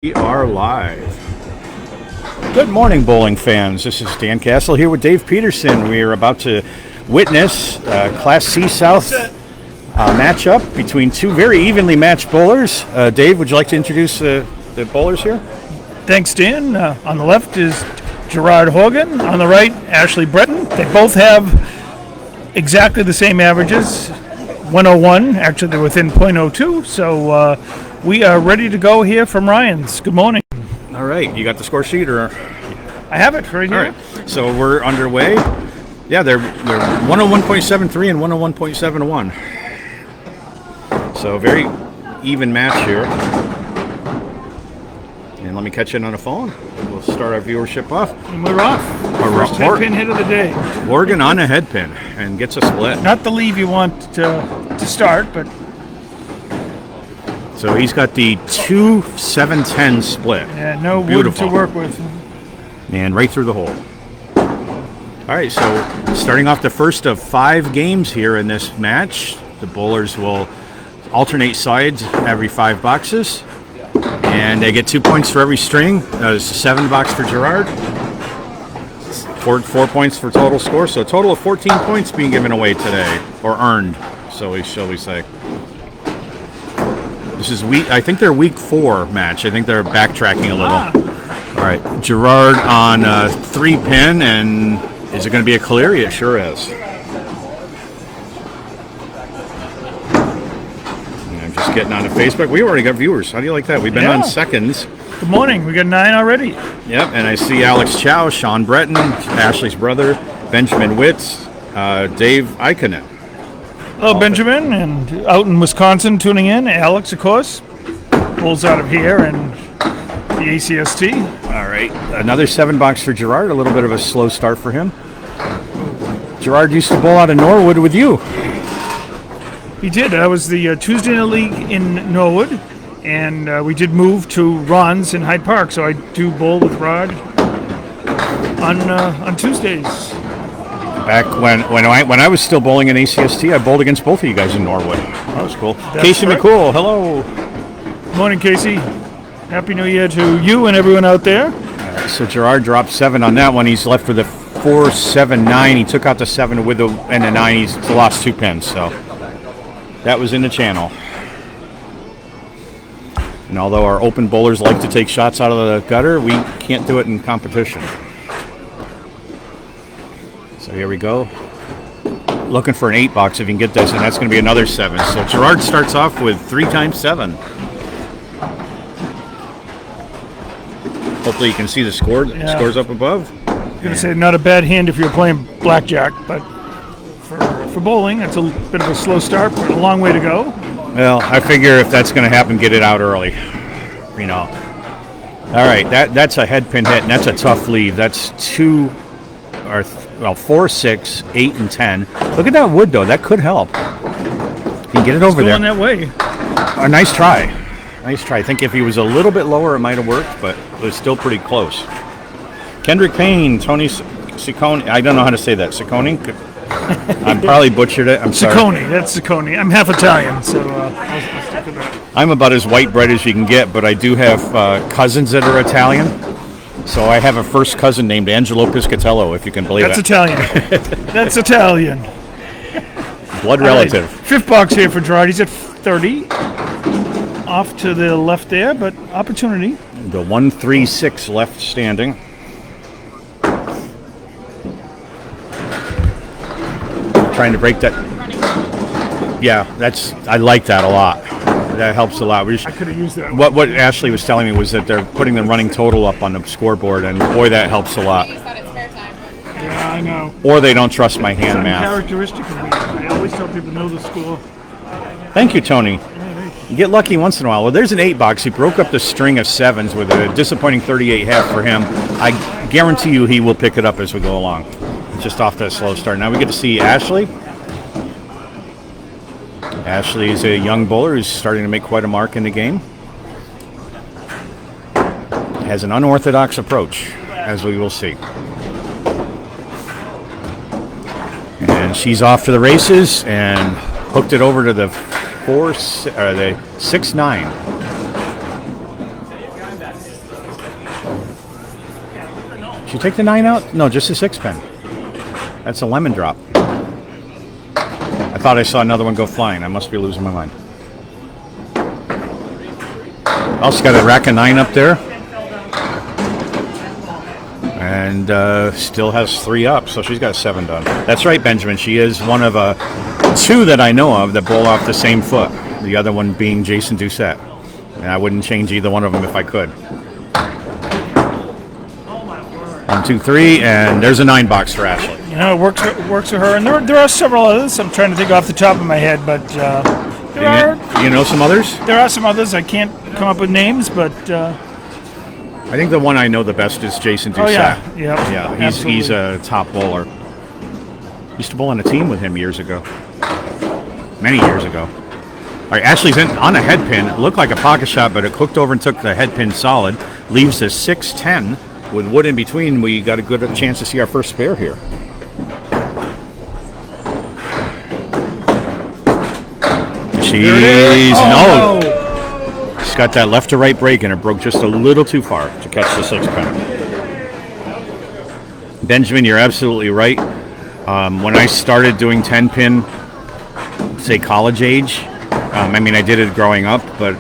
We are live. Good morning, bowling fans. This is Dan Castle here with Dave Peterson. We are about to witness Class C South matchup between two very evenly matched bowlers. Dave, would you like to introduce the bowlers here? Thanks, Dan. On the left is Gerard Horgan. On the right, Ashlee Breton. They both have exactly the same averages, 101. Actually, they're within .02. So we are ready to go here from Ryan's. Good morning. All right. You got the score sheet, or? I have it right here. All right. So we're underway. Yeah, they're 101.73 and 101.71. So very even match here. And let me catch in on the phone. We'll start our viewership off. And we're off. First head pin hit of the day. Horgan on a head pin and gets a split. Not the leave you want to start, but. So he's got the 2-7-10 split. Yeah, no wood to work with. And right through the hole. All right, so starting off the first of 5 games here in this match, the bowlers will alternate sides every 5 boxes. And they get 2 points for every string. There's 7 box for Gerard. 4 points for total score. So a total of 14 points being given away today, or earned, shall we say. This is I think they're week 4 match. I think they're backtracking a little. All right, Gerard on 3-pin, and is it going to be a clear? It sure is. And I'm just getting onto Facebook. We already got viewers. How do you like that? We've been on seconds. Good morning. We got 9 already. Yep, and I see Alex Chow, Sean Breton, Ashlee's brother, Benjamin Witz, Dave Ikonen. Hello, Benjamin, and out in Wisconsin tuning in. Alex, of course, pulls out of here and the ACST. All right, another 7 box for Gerard. A little bit of a slow start for him. Gerard used to bowl out of Norwood with you. He did. I was the Tuesday night league in Norwood, and we did move to Ron's in Hyde Park, so I do bowl with Rod on Tuesdays. Back when I was still bowling in ACST, I bowled against both of you guys in Norwood. That was cool. Casey McCool, hello. Morning, Casey. Happy New Year to you and everyone out there. All right, so Gerard dropped 7 on that one. He's left with a 4-7-9. He took out the 7 with the 9. He's lost 2 pins, so that was in the channel. And although our open bowlers like to take shots out of the gutter, we can't do it in competition. So here we go. Looking for an 8 box if you can get this, and that's going to be another 7. So Gerard starts off with 3 times 7. Hopefully you can see the score. Yeah. Scores up above. I'm going to say not a bad hand if you're playing blackjack, but for bowling, it's a bit of a slow start, but a long way to go. Well, I figure if that's going to happen, get it out early. You know. All right, that's a head pin hit, and that's a tough leave. That's 4, 6, 8, and 10. Look at that wood, though. That could help. You can get it over there. Going that way. A nice try. Nice try. I think if he was a little bit lower, it might have worked, but it was still pretty close. Kendrick Payne, Tony Ciccone. I don't know how to say that. Ciccone? I probably butchered it. I'm sorry. Ciccone. That's Ciccone. I'm half Italian, so I'll stick with that. I'm about as white bread as you can get, but I do have cousins that are Italian. So I have a first cousin named Angelo Piscatello, if you can believe That's it. Italian. That's Italian. Blood relative. Right. 5th box here for Gerard. He's at 30. Off to the left there, but opportunity. The 1-3-6 left standing. Trying to break that. Yeah, I like that a lot. That helps a lot. I could have used that. What Ashlee was telling me was that they're putting the running total up on the scoreboard, and boy, that helps a lot. Yeah, I know. Or they don't trust my hand math. Characteristic of me. I always tell people to know the score. Thank you, Tony. You get lucky once in a while. Well, there's an 8 box. He broke up the string of 7s with a disappointing 38 half for him. I guarantee you he will pick it up as we go along. Just off that slow start. Now we get to see Ashlee. Ashlee is a young bowler who's starting to make quite a mark in the game. Has an unorthodox approach, as we will see. And she's off to the races and hooked it over to the 6-9. Did you take the 9 out? No, just a 6-pin. That's a lemon drop. I thought I saw another one go flying. I must be losing my mind. Also got a rack of 9 up there. And still has 3 up, so she's got 7 done. That's right, Benjamin. She is one of 2 that I know of that bowl off the same foot. The other one being Jason Doucette. And I wouldn't change either one of them if I could. 1, 2, 3, and there's a 9 box for Ashlee. You know, it works for her. And there are several others. I'm trying to think off the top of my head, but You know some others? there are some others. I can't come up with names, but I think the one I know the best is Jason Doucette. oh yeah, Yeah, he's a top bowler. Used to bowl on a team with him years ago. Many years ago. All right, Ashlee's on a head pin. It looked like a pocket shot, but it cooked over and took the head pin solid. Leaves a 6-10 with wood in between. We got a good chance to see our first spare here. She's no. She's got that left to right break, and it broke just a little too far to catch the 6-pin. Benjamin, you're absolutely right. When I started doing 10-pin, say college age, I mean, I did it growing up, but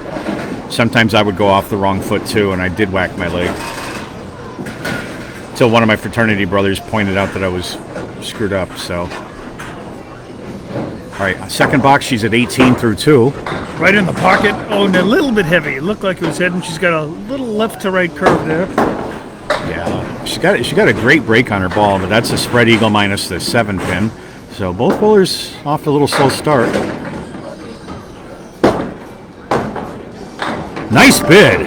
sometimes I would go off the wrong foot too, and I did whack my leg. Until one of my fraternity brothers pointed out that I was screwed up, so. All right, second box, she's at 18 through 2. right in the pocket. Oh, and a little bit heavy. It looked like it was heading. She's got a little left to right curve there. Yeah, she got a great break on her ball, but that's a spread eagle minus the 7-pin. So both bowlers off to a little slow start. Nice bid.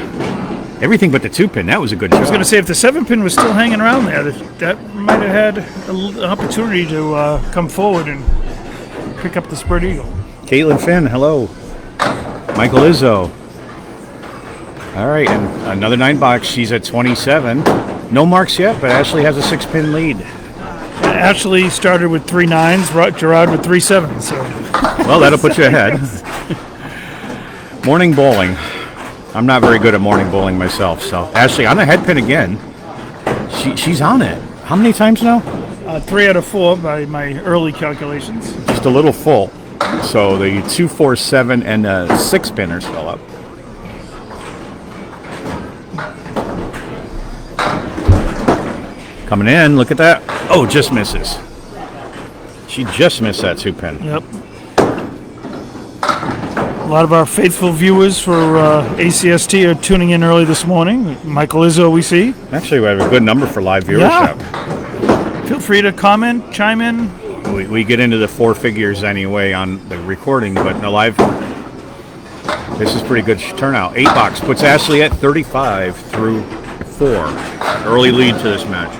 Everything but the 2-pin. That was a good job. I was going to say, if the 7-pin was still hanging around there, that might have had an opportunity to come forward and pick up the spread eagle. Caitlin Finn, hello. Michael Izzo. All right, and another 9-box. She's at 27. No marks yet, but Ashlee has a 6-pin lead. Ashlee started with 3 9s, Gerard with 3 7s. So. Well, that'll put you ahead. Morning bowling. I'm not very good at morning bowling myself, so Ashlee on the head pin again. She's on it. How many times now? 3 out of 4 by my early calculations. Just a little full. So the 2, 4, 7, and 6-pin are still up. Coming in, look at that. Oh, just misses. She just missed that 2-pin. Yep. A lot of our faithful viewers for ACST are tuning in early this morning. Michael Izzo, we see. Actually, we have a good number for live viewership. Yeah. Feel free to comment, chime in. We get into the 4 figures anyway on the recording, but in the live, this is pretty good turnout. 8-box puts Ashlee at 35 through 4. Early lead to this match.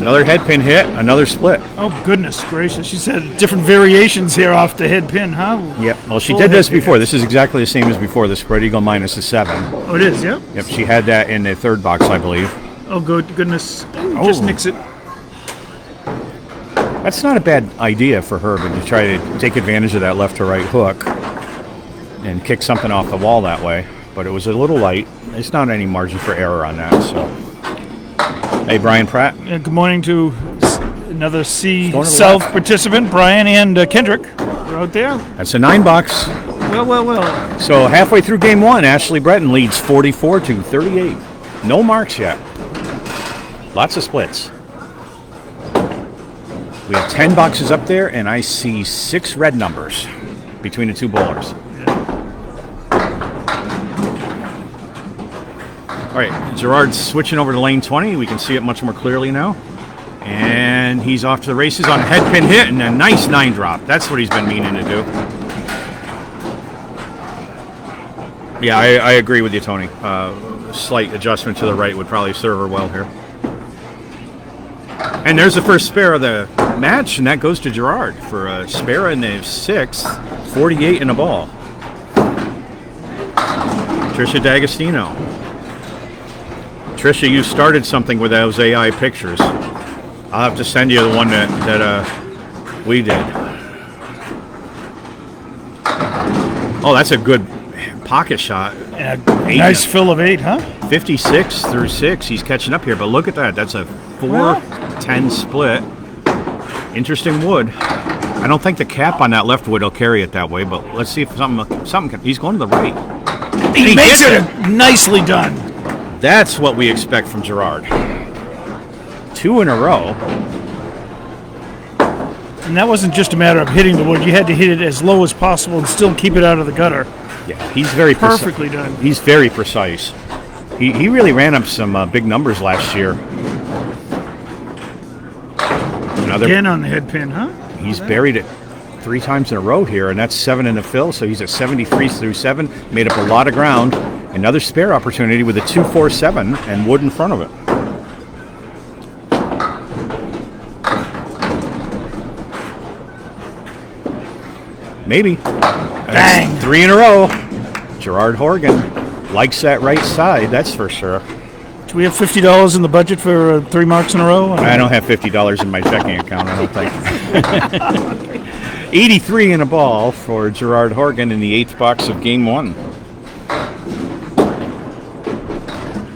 Another head pin hit, another split. Oh, goodness gracious. She said different variations here off the head pin, huh? Yep. Well, she did this before. This is exactly the same as before, the spread eagle minus the 7. Oh, it is, yep. Yep, she had that in the 3rd box, I believe. Oh, goodness. Just nicks it. That's not a bad idea for her, but to try to take advantage of that left to right hook and kick something off the wall that way. But it was a little light. There's not any margin for error on that, so. Hey, Brian Pratt. Good morning to another C South participant, Brian and Kendrick. They're out there. That's a 9-box. Well. So halfway through game 1, Ashlee Breton leads 44 to 38. No marks yet. Lots of splits. We have 10 boxes up there, and I see 6 red numbers between the 2 bowlers. All right, Gerard's switching over to lane 20. We can see it much more clearly now. And he's off to the races on a head pin hit and a nice 9 drop. That's what he's been meaning to do. Yeah, I agree with you, Tony. Slight adjustment to the right would probably serve her well here. And there's the first spare of the match, and that goes to Gerard for a spare in the 6th, 48 in a ball. Trisha D'Agostino. Trisha, you started something with those AI pictures. I'll have to send you the one that we did. Oh, that's a good pocket shot. And a nice fill of 8, huh? 56 through 6. He's catching up here, but look at that. That's a 4-10 split. Interesting wood. I don't think the cap on that left wood will carry it that way, but let's see if something can. He's going to the right. He makes it nicely done. That's what we expect from Gerard. 2 in a row. And that wasn't just a matter of hitting the wood. You had to hit it as low as possible and still keep it out of the gutter. Yeah, he's very perfectly done. He's very precise. He really ran up some big numbers last year. Again on the head pin, huh? He's buried it 3 times in a row here, and that's 7 in the fill, so he's at 73 through 7. Made up a lot of ground. Another spare opportunity with a 2-4-7 and wood in front of it. Maybe. Bang! 3 in a row. Gerard Horgan likes that right side, that's for sure. Do we have $50 in the budget for 3 marks in a row? I don't have $50 in my checking account, I don't think. 83 in a ball for Gerard Horgan in the 8th box of Game 1.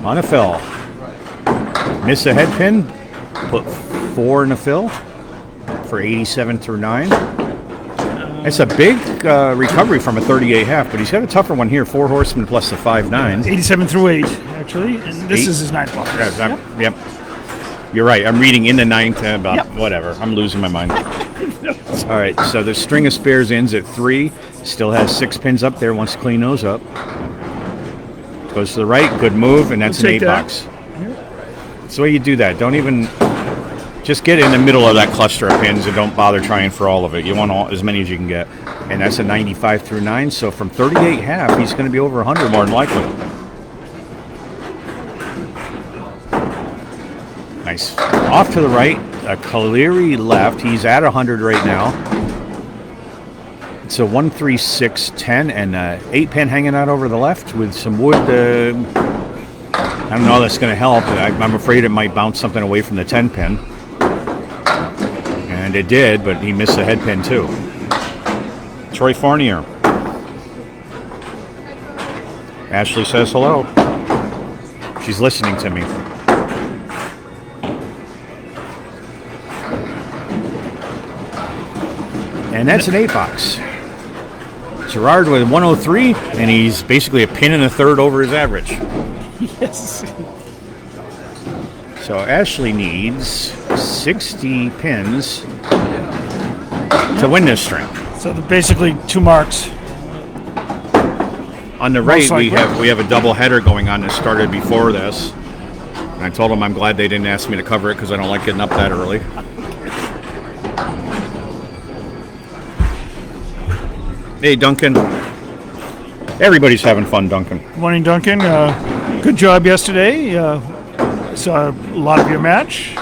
On a fill. Miss a head pin. Put 4 in a fill for 87 through 9. It's a big recovery from a 38.5, but he's got a tougher one here. 4 horsemen plus the 5-9. 87 through 8, actually. And this is his 9th box. Yep. You're right. I'm reading in the 9th. Whatever. I'm losing my mind. All right. So the string of spares ends at 3. Still has 6 pins up there. Wants to clean those up. Goes to the right. Good move. And that's an 8 box. That's the way you do that. Don't even... Just get in the middle of that cluster of pins and don't bother trying for all of it. You want as many as you can get. And that's a 95 through 9. So from 38.5, he's going to be over 100 more than likely. Nice. Off to the right. A Caleri left. He's at 100 right now. It's a 1-3-6-10 and a 8-pin hanging out over the left with some wood. I don't know that's going to help. I'm afraid it might bounce something away from the 10-pin. And it did, but he missed the head pin too. Troy Fournier. Ashlee says hello. She's listening to me. And that's an 8 box. Gerard with 103, and he's basically a pin and a third over his average. Yes. So Ashlee needs 60 pins to win this string. So basically 2 marks. On the right, we have a double header going on that started before this. And I told them I'm glad they didn't ask me to cover it because I don't like getting up that early. Hey, Duncan. Everybody's having fun, Duncan. Good morning, Duncan. Good job yesterday. Saw a lot of your match.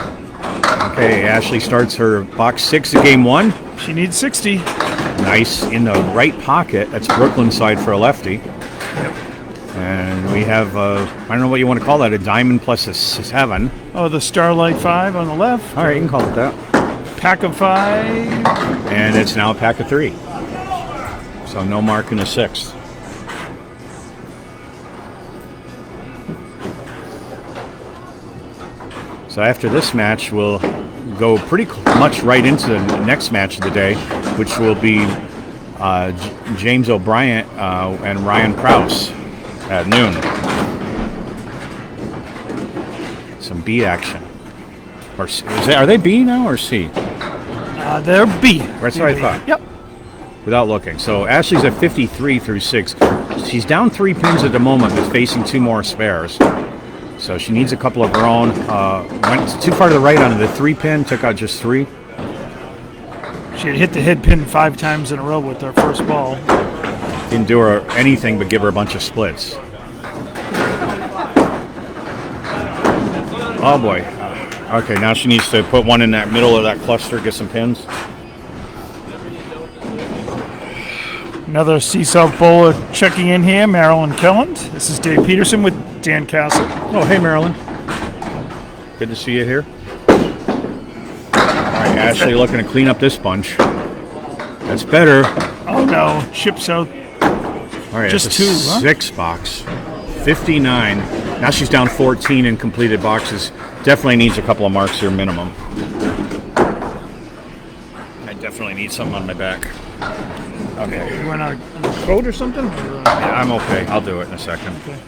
Okay, Ashlee starts her box 6 of Game 1. She needs 60. Nice in the right pocket. That's Brooklyn side for a lefty. And we have, I don't know what you want to call that, a diamond plus a 7. Oh, the Starlight 5 on the left. All right, you can call it that. Pack of 5. And it's now a pack of 3. So no mark in the 6th. So after this match, we'll go pretty much right into the next match of the day, which will be James O'Brien and Ryan Krause at noon. Some B action. Or are they B now or C? They're B. That's what I thought. Yep. Without looking. So Ashlee's at 53 through 6. She's down 3 pins at the moment, but facing 2 more spares. So she needs a couple of her own. Went too far to the right on the 3-pin, took out just 3. She had hit the head pin 5 times in a row with her first ball. Didn't do her anything but give her a bunch of splits. Oh boy. Okay, now she needs to put one in that middle of that cluster, get some pins. Another C-South bowler checking in here, Marilyn Kelland. This is Dave Peterson with Dan Castle. Oh, hey, Marilyn. Good to see you here. All right, Ashlee looking to clean up this bunch. That's better. Oh, no. Chips out. All right, Just that's two, a huh? 6 box. 59. Now she's down 14 in completed boxes. Definitely needs a couple of marks here minimum. I definitely need something on my back. Okay. You want a code or something? Yeah, I'm okay. I'll do it in a second. Okay.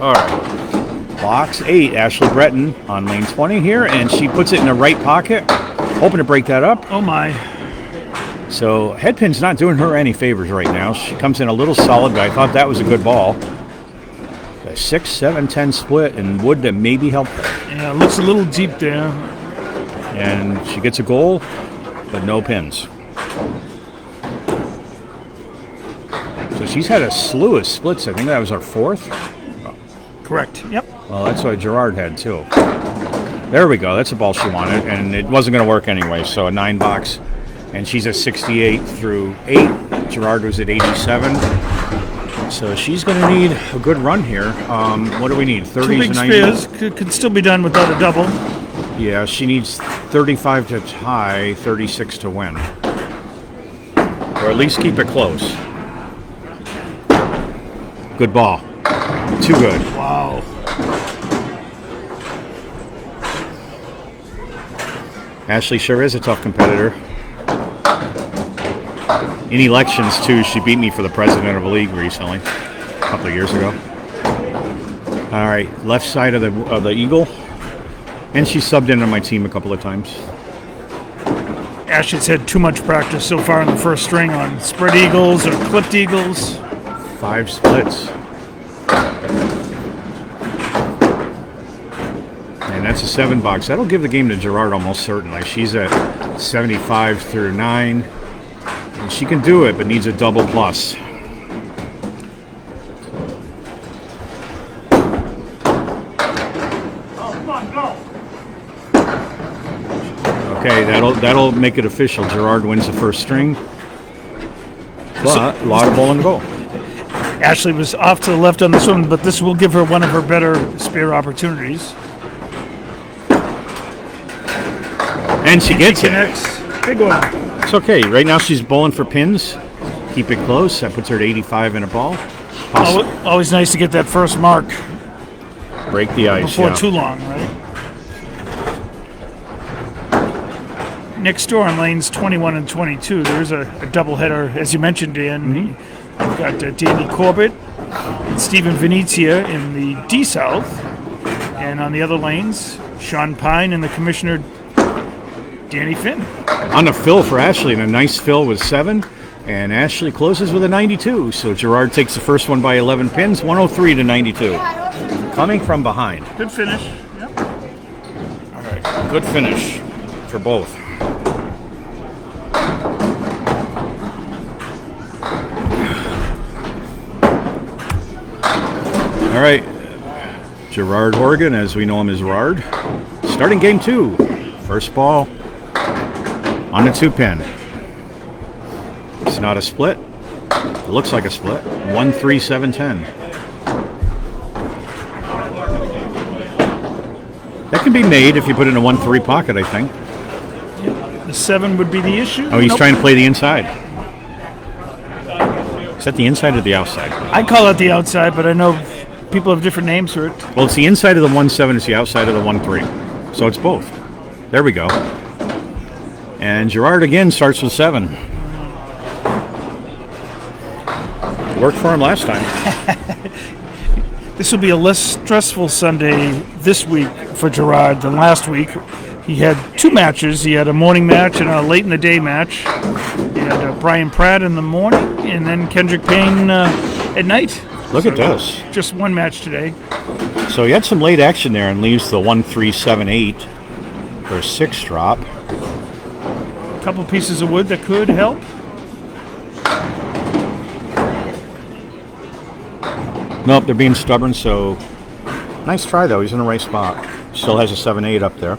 All right. Box 8, Ashlee Breton on lane 20 here, and she puts it in the right pocket. Hoping to break that up. Oh, my. So headpin's not doing her any favors right now. She comes in a little solid, but I thought that was a good ball. A 6, 7, 10 split, and would that maybe help her. Yeah, it looks a little deep there. And she gets a goal, but no pins. So she's had a slew of splits. I think that was our 4th. Correct. Yep. Well, that's what Gerard had too. There we go. That's the ball she wanted, and it wasn't going to work anyway. So a 9 box. And she's at 68 through 8. Gerard was at 87. So she's going to need a good run here. What do we need? 30 2 big to 90? spears could still be done without a double. Yeah, she needs 35 to tie, 36 to win. Or at least keep it close. Good ball. Too good. Wow. Ashlee sure is a tough competitor. In elections, too, she beat me for the president of a league recently, a couple of years ago. All right, left side of the eagle. And she subbed in on my team a couple of times. Ashlee's had too much practice so far in the first string on spread eagles or clipped eagles. 5 splits. And that's a 7 box. That'll give the game to Gerard almost certainly. She's at 75 through 9. And she can do it, but needs a double plus. Okay, that'll make it official. Gerard wins the first string. But a lot of bowling to go. Ashlee was off to the left on this one, but this will give her one of her better spear opportunities. And she gets it. Connects. Big one. It's okay. Right now she's bowling for pins. Keep it close. That puts her at 85 in a ball. Always nice to get that first mark Break the ice. before Yeah. too long, right? Next door on lanes 21 and 22, there's a doubleheader, as you mentioned, Dan. We've got Danny Corbett and Stephen Venezia in the D South. And on the other lanes, Sean Pine and the commissioner, Danny Finn. On the fill for Ashlee, and a nice fill with 7. And Ashlee closes with a 92. So Gerard takes the first one by 11 pins, 103 to 92. Coming from behind. Good finish. Yep. All right, good finish for both. All right, Gerard Horgan, as we know him as Gerard. Starting game 2. First ball on the 2-pin. It's not a split. It looks like a split. 1-3-7-10. That can be made if you put it in a 1-3 pocket, I think. The 7 would be the issue. Oh, he's trying to play the inside. Is that the inside or the outside? I call it the outside, but I know people have different names for it. Well, it's the inside of the 1-7, it's the outside of the 1-3. So it's both. There we go. And Gerard again starts with 7. Worked for him last time. This will be a less stressful Sunday this week for Gerard than last week. He had 2 matches. He had a morning match and a late in the day match. He had Brian Pratt in the morning and then Kendrick Payne at night. Look at this. Just 1 match today. So he had some late action there and leaves the 1-3-7-8 for a 6 drop. A couple pieces of wood that could help. Nope, they're being stubborn, so nice try though. He's in the right spot. Still has a 7-8 up there.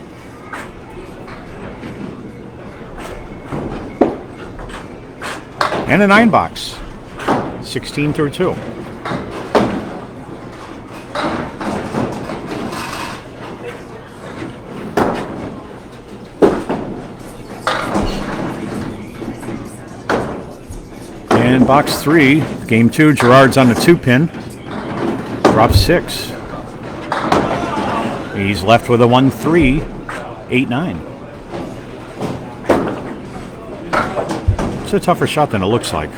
And a 9 box. 16 through 2. And box 3, game 2, Gerard's on the 2-pin. Drops 6. He's left with a 1-3, 8-9. It's a tougher shot than it looks like.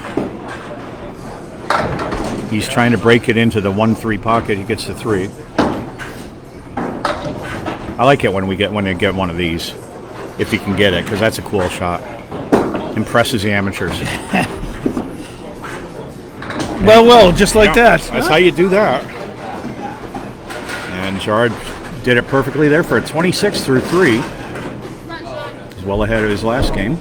He's trying to break it into the 1-3 pocket. He gets the 3. I like it when they get one of these, if you can get it, because that's a cool shot. Impresses the amateurs. Well, just like that. That's how you do that. And Gerard did it perfectly there for a 26 through 3. He's well ahead of his last game.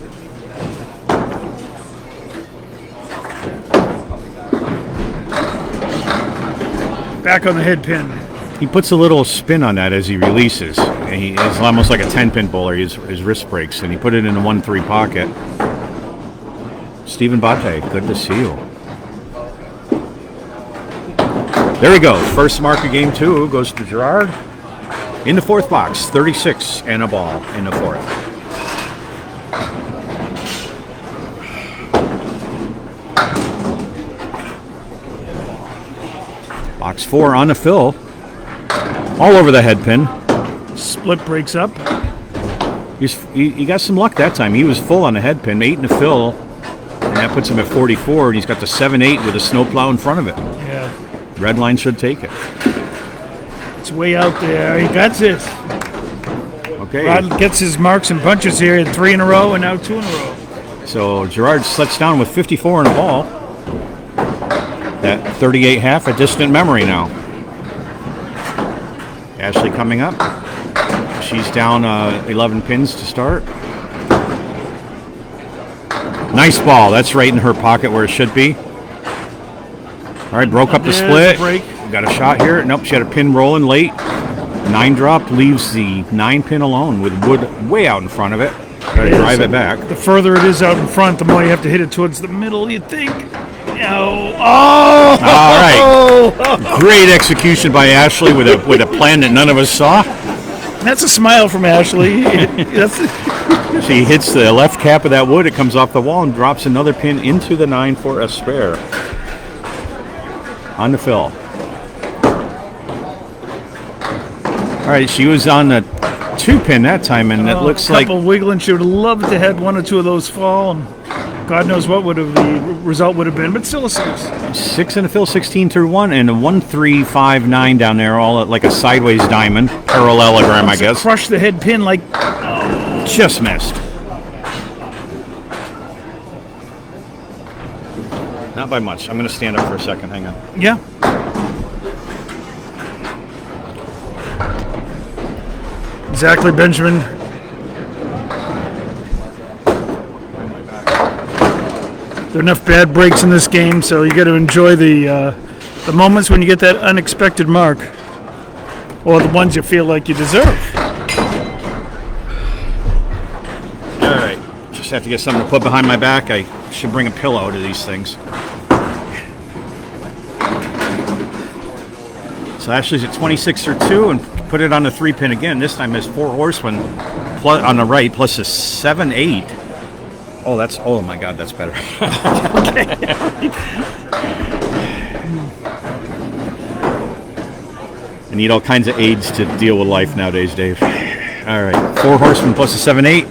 Back on the head pin. He puts a little spin on that as he releases. And it's almost like a 10-pin bowler. His wrist breaks, and he put it in the 1-3 pocket. Stephen Bate, good to see you. There we go. First mark of game 2 goes to Gerard. In the 4th box, 36 and a ball in the 4th. Box 4 on the fill. All over the head pin. Split breaks up. He got some luck that time. He was full on the head pin, 8 in the fill, and that puts him at 44, and he's got the 7-8 with a snowplow in front of it. Yeah. Red line should take it. It's way out there. He got it. Okay. Rod gets his marks and punches here in 3 in a row and now 2 in a row. So Gerard sets down with 54 in a ball. That 38 half, a distant memory now. Ashlee coming up. She's down 11 pins to start. Nice ball. That's right in her pocket where it should be. All right, broke up the split. Got a shot here. Nope, she had a pin rolling late. 9 drop leaves the 9 pin alone with wood way out in front of it. Got to drive it back. The further it is out in front, the more you have to hit it towards the middle, you think. Oh! Oh! All right. Great execution by Ashlee with a plan that none of us saw. That's a smile from Ashlee. She hits the left cap of that wood. It comes off the wall and drops another pin into the 9 for a spare. On the fill. All right, she was on the 2-pin that time, and it looks like... A couple wiggling. She would have loved to have 1 or 2 of those fall, and God knows what the result would have been, but still a 6. 6 in the fill, 16 through 1, and a 1-3-5-9 down there, all like a sideways diamond, parallelogram, I guess. Crush the head pin like... Just missed. Not by much. I'm going to stand up for a second. Hang on. Yeah. Exactly, Benjamin. There are enough bad breaks in this game, so you got to enjoy the moments when you get that unexpected mark, or the ones you feel like you deserve. All right. Just have to get something to put behind my back. I should bring a pillow to these things. So Ashlee's at 26 or 2 and put it on the 3-pin again. This time there's 4 horsemen plus, on the right plus a 7-8. Oh my God, that's better. I need all kinds of aids to deal with life nowadays, Dave. All right, 4 horsemen plus a 7-8.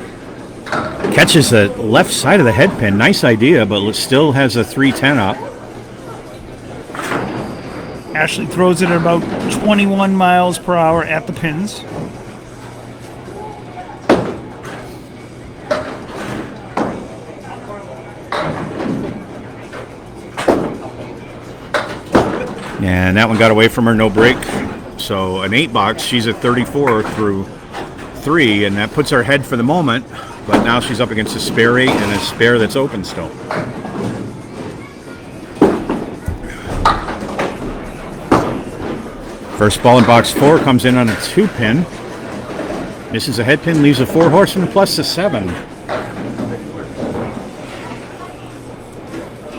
Catches the left side of the head pin. Nice idea, but still has a 3-10 up. Ashlee throws it at about 21 miles per hour at the pins. And that one got away from her, no break. So an 8 box, she's at 34 through 3, and that puts her ahead for the moment. But now she's up against a spare 8 and a spare that's open still. First ball in box 4 comes in on a 2-pin. Misses a head pin, leaves a 4 horseman plus a 7.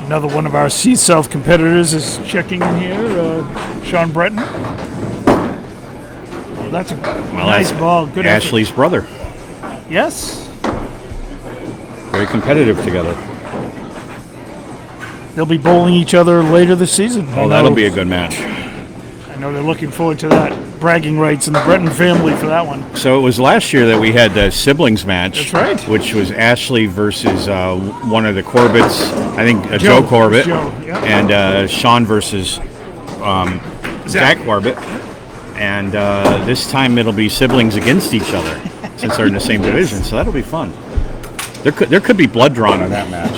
Another one of our C-South competitors is checking in here, Sean Breton. Well, that's a nice ball. Good Ashlee's brother. Yes. Very competitive together. they'll be bowling each other later this season. Oh, that'll be a good match. I know they're looking forward to that. Bragging rights in the Breton family for that one. So it was last year that we had the siblings match. That's right. Which was Ashlee versus one of the Corbetts, I think Joe Corbett. Joe, yeah. And Sean versus Zach Corbett. And this time it'll be siblings against each other since they're in the same division. So that'll be fun. There could be blood drawn in that match.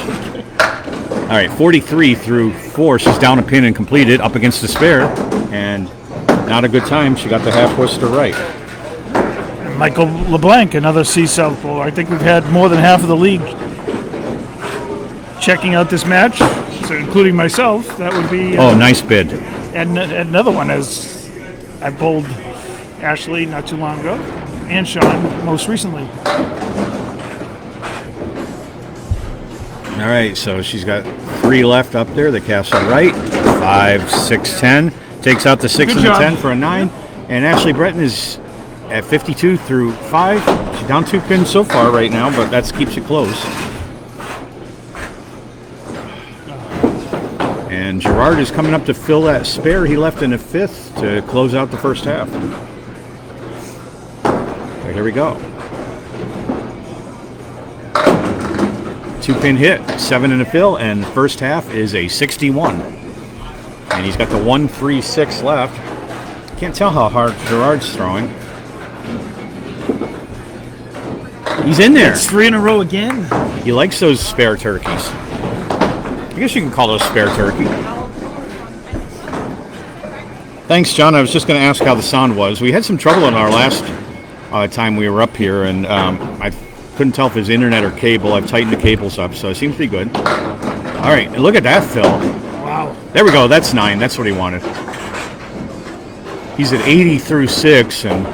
All right, 43 through 4. She's down a pin and completed up against the spare. And not a good time. She got the half horse to right. And Michael LeBlanc, another C southpaw. I think we've had more than half of the league checking out this match, so including myself. That would be. Nice bid. And another one, as I bowled Ashlee not too long ago, and Sean most recently. All right, so she's got 3 left up there. The castle right. 5, 6, 10. Takes out the 6 and the 10 for a 9. And Ashlee Breton is at 52 through 5. She's down 2 pins so far right now, but that keeps it close. And Gerard is coming up to fill that spare he left in the 5th to close out the first half. So here we go. 2-pin hit, 7 in the fill, and first half is a 61. And he's got the 1-3-6 left. Can't tell how hard Gerard's throwing. He's in there. It's 3 in a row again. He likes those spare turkeys. I guess you can call those spare turkey. Thanks, John. I was just going to ask how the sound was. We had some trouble in our last time we were up here, and I couldn't tell if it was internet or cable. I've tightened the cables up, so it seems to be good. All right, look at that, Phil. Wow. There we go. That's 9. That's what he wanted. He's at 80 through 6, and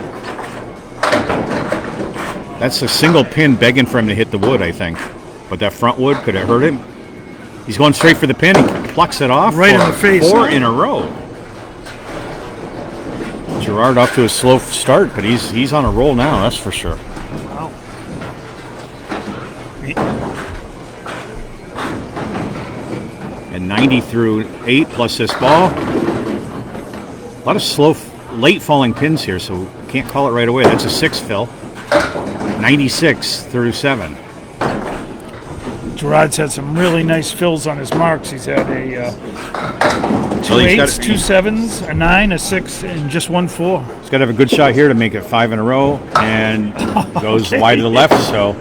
that's a single pin begging for him to hit the wood, I think. But that front wood, could it hurt him? He's going straight for the pin. He plucks it off. Right in the face. 4 in a row. Gerard off to a slow start, but he's on a roll now, that's for sure. Wow. And 90 through 8 plus this ball. A lot of slow, late falling pins here, so can't call it right away. That's a 6, Phil. 96 through 7. Gerard's had some really nice fills on his marks. He's had a 2 8s, 2 7s, a 9, a 6, and just 1 4. He's got to have a good shot here to make it 5 in a row, and goes wide to the left, so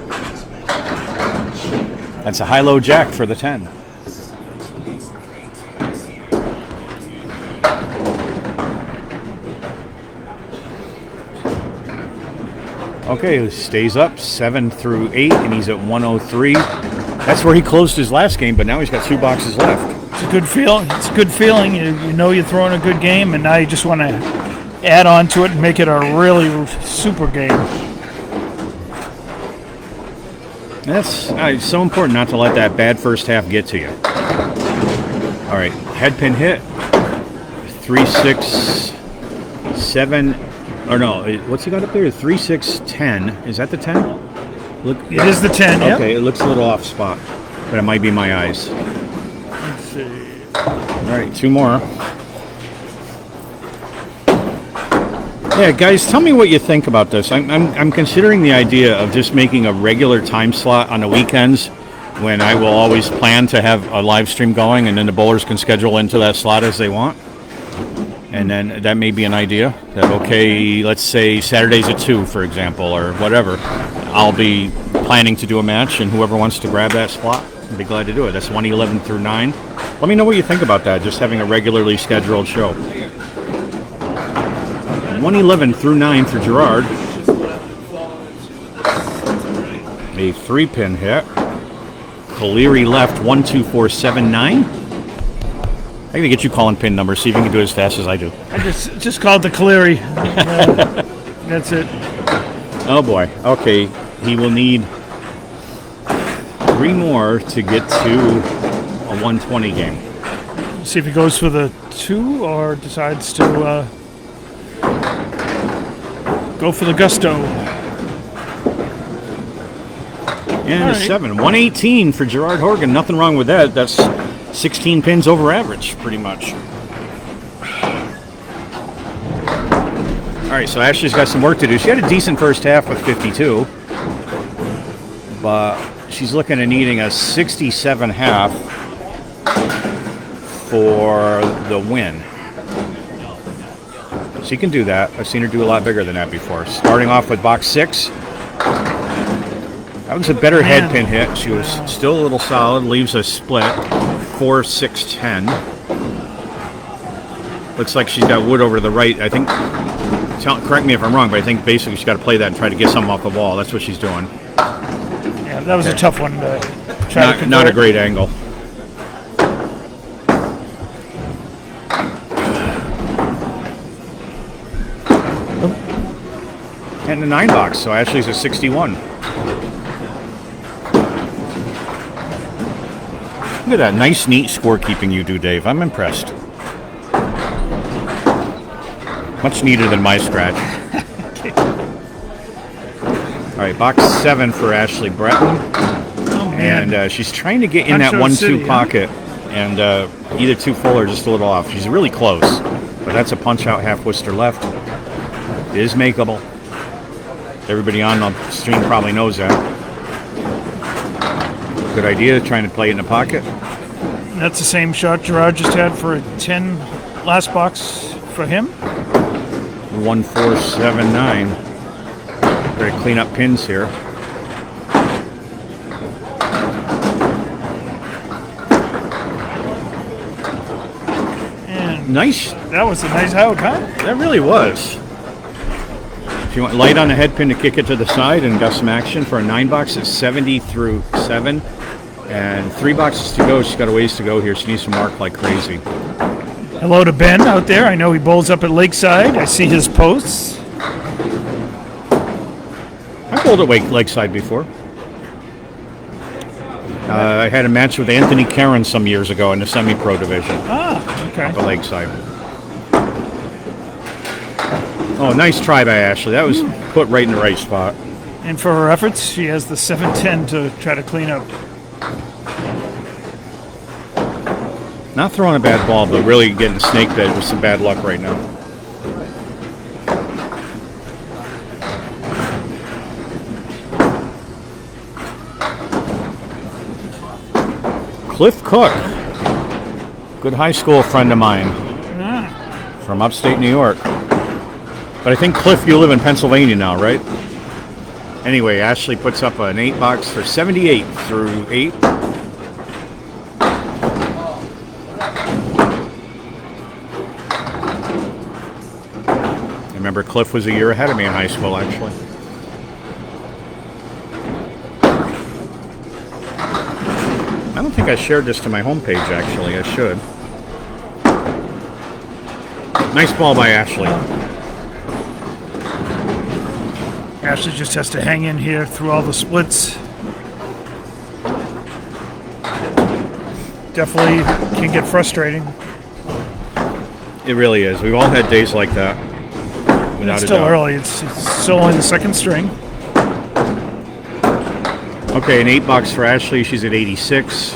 that's a high-low jack for the 10. Okay, stays up 7 through 8, and he's at 103. That's where he closed his last game, but now he's got 2 boxes left. It's a good feeling. It's a good feeling. You know you're throwing a good game, and now you just want to add on to it and make it a really super game. That's it's so important not to let that bad first half get to you. All right, head pin hit. 3, 6, 7. Or no, what's he got up there? 3, 6, 10. Is that the 10? Look, It is the 10, yeah. okay, it looks a little off spot, but it might be my eyes. Let's see. All right, 2 more. Yeah, guys, tell me what you think about this. I'm considering the idea of just making a regular time slot on the weekends when I will always plan to have a live stream going, and then the bowlers can schedule into that slot as they want. And then that may be an idea that, okay, let's say Saturdays at 2, for example, or whatever. I'll be planning to do a match, and whoever wants to grab that spot, I'd be glad to do it. That's 111 through 9. Let me know what you think about that, just having a regularly scheduled show. 111 through 9 for Gerard. A 3-pin hit. Caleri left 1, 2, 4, 7, 9. I gotta get you calling pin numbers, see if you can do it as fast as I do. I just called the Caleri. That's it. Oh boy. Okay, he will need 3 more to get to a 120 game. See if he goes for the 2 or decides to go for the gusto. And a 7. 118 for Gerard Horgan. Nothing wrong with that. That's 16 pins over average, pretty much. All right, so Ashlee's got some work to do. She had a decent first half with 52, but she's looking at needing a 67.5 for the win. She can do that. I've seen her do a lot bigger than that before. Starting off with box 6. That was a better head pin hit. She was still a little solid. Leaves a split. 4, 6, 10. Looks like she's got wood over to the right. I think, correct me if I'm wrong, but I think basically she's got to play that and try to get something off the wall. That's what she's doing. Yeah, that was a tough one to try to convert. Not a great angle. And the 9 box, so Ashlee's a 61. Look at that nice, neat scorekeeping you do, Dave. I'm impressed. Much neater than my scratch. All right, box 7 for Ashlee Breton. And she's trying to get in that 1-2 pocket. And either too full or just a little off. She's really close. But that's a punch-out half Worcester left. It is makeable. Everybody on the stream probably knows that. Good idea, trying to play it in the pocket. That's the same shot Gerard just had for a 10 last box for him. 1, 4, 7, 9. Better clean up pins here. And nice. That was a nice out, huh? That really was. If you want light on the head pin to kick it to the side and got some action for a 9 box, it's 70 through 7. And 3 boxes to go. She's got a ways to go here. She needs to mark like crazy. Hello to Ben out there. I know he bowls up at Lakeside. I see his posts. I bowled at Lakeside before. I had a match with Anthony Karen some years ago in the semi-pro division. Ah, okay. Up at Lakeside. Oh, nice try by Ashlee. That was put right in the right spot. And for her efforts, she has the 7-10 to try to clean up. Not throwing a bad ball, but really getting snake bit with some bad luck right now. Cliff Cook, good high school friend of mine from upstate New York. But I think, Cliff, you live in Pennsylvania now, right? Anyway, Ashlee puts up an 8 box for 78 through 8. I remember Cliff was a year ahead of me in high school, actually. I don't think I shared this to my homepage, actually. I should. Nice ball by Ashlee. Ashlee just has to hang in here through all the splits. Definitely can get frustrating. It really is. We've all had days like that. It's still early. It's still only the second string. Okay, an 8 box for Ashlee. She's at 86.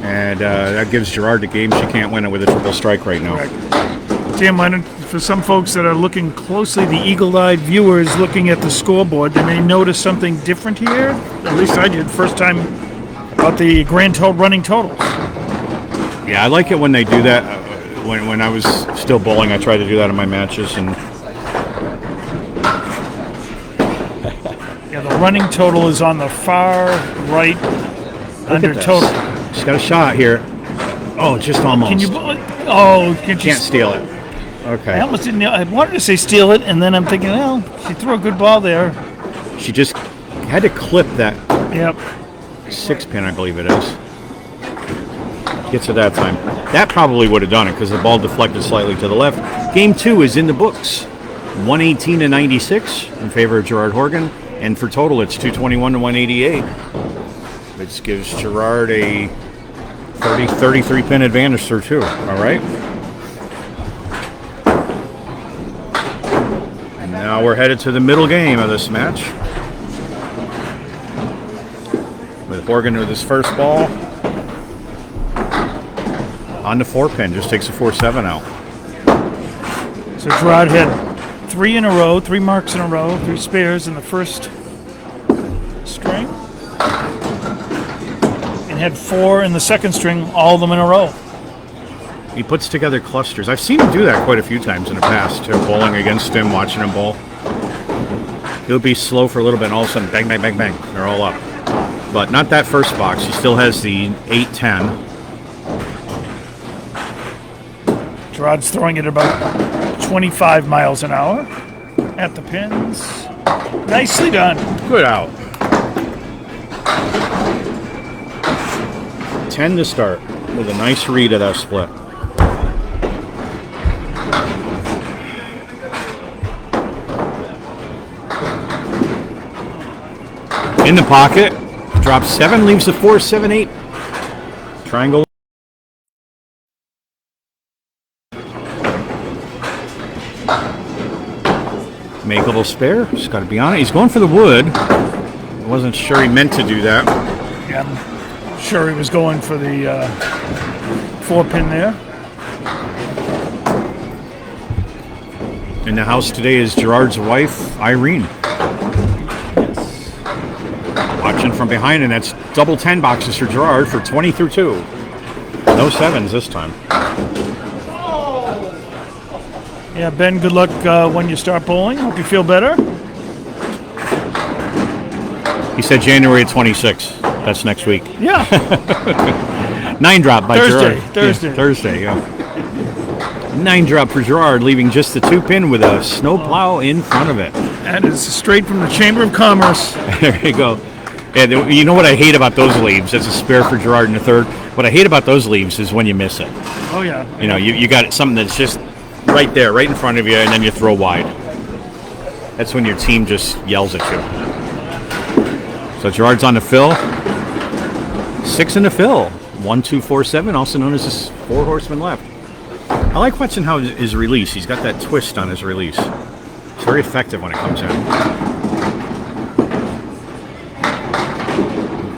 And that gives Gerard the game. She can't win it with a triple strike right now. Correct. Dan, for some folks that are looking closely, the eagle-eyed viewers looking at the scoreboard, they may notice something different here. At least I did. First time about the grand total running totals. Yeah, I like it when they do that. When I was still bowling, I tried to do that in my matches. And yeah, the running total is on the far right under total. She's got a shot here. Oh, just almost. Can you? Oh, can't steal it. Okay. I almost didn't. I wanted to say steal it, and then I'm thinking, well, she threw a good ball there. She just had to clip that. Yep. 6 pin, I believe it is. Gets it that time. That probably would have done it because the ball deflected slightly to the left. Game 2 is in the books. 118-96 in favor of Gerard Horgan, and for total, it's 221-188. Which gives Gerard a 33 pin advantage through 2. All right. And now we're headed to the middle game of this match. With Horgan with his first ball. on the 4-pin, just takes a 4-7 out. So Gerard had 3 in a row, 3 marks in a row, 3 spares in the first string, and had 4 in the second string, all of them in a row. He puts together clusters. I've seen him do that quite a few times in the past, too, bowling against him, watching him bowl. He'll be slow for a little bit, and all of a sudden, bang, bang, bang, bang, they're all up. But not that first box. He still has the 8-10. Gerard's throwing it about 25 miles an hour at the pins. Nicely done. Good out. 10 to start with a nice read of that split. In the pocket, drops 7, leaves the 4, 7, 8. Triangle. Make a little spare. Just got to be on it. He's going for the wood. I wasn't sure he meant to do that. Yeah, I'm sure he was going for the 4-pin there. In the house today is Gerard's wife, Irene. Watching from behind, and that's double 10 boxes for Gerard for 20 through 2. No 7s this time. Yeah, Ben, good luck when you start bowling. Hope you feel better. He said January 26th. That's next week. Yeah. 9 drop by Thursday. Gerard. Thursday. Yeah, Thursday, yeah. 9 drop for Gerard, leaving just the 2-pin with a snowplow in front of it. That is straight from the Chamber of Commerce. There you go. Yeah, you know what I hate about those leaves? That's a spare for Gerard in the third. What I hate about those leaves is when you miss it. Oh, yeah. You know, you got something that's just right there, right in front of you, and then you throw wide. That's when your team just yells at you. So Gerard's on the fill. 6 in the fill. 1, 2, 4, 7, also known as his 4 horsemen left. I like watching how his release, he's got that twist on his release. It's very effective when it comes in.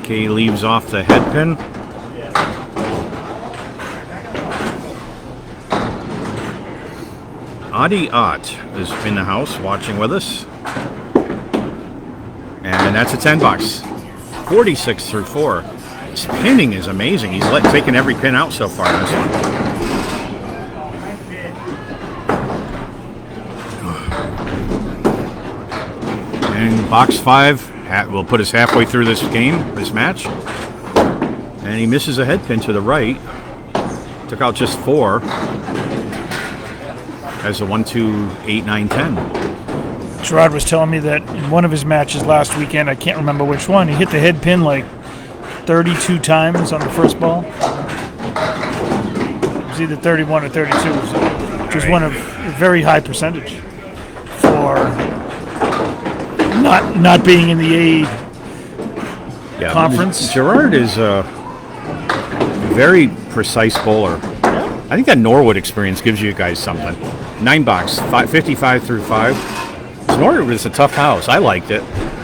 Okay, leaves off the head pin. Adi Ott is in the house watching with us. And that's a 10 box. 46 through 4. His pinning is amazing. He's taken every pin out so far in this one. And box 5 will put us halfway through this game, this match. And he misses a head pin to the right. Took out just 4. As a 1, 2, 8, 9, 10. Gerard was telling me that in one of his matches last weekend, I can't remember which one, he hit the head pin like 32 times on the first ball. It was either 31 or 32, which is one of a very high percentage for not being in the A conference. Gerard is a very precise bowler. I think that Norwood experience gives you guys something. 9 box, 55 through 5. Norwood was a tough house. I liked it.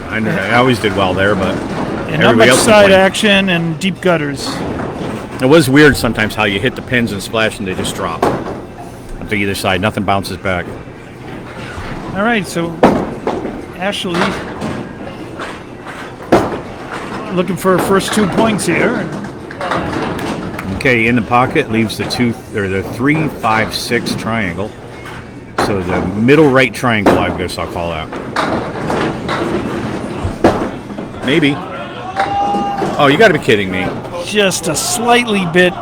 I always did well there, but and not much side action and deep gutters. It was weird sometimes how you hit the pins and splash and they just drop up to either side. Nothing bounces back. All right, so Ashlee looking for her first 2 points here. Okay, in the pocket leaves the 3, 5, 6 triangle. So the middle right triangle, I guess I'll call that. Maybe. Oh, you got to be kidding me. Just a slightly bit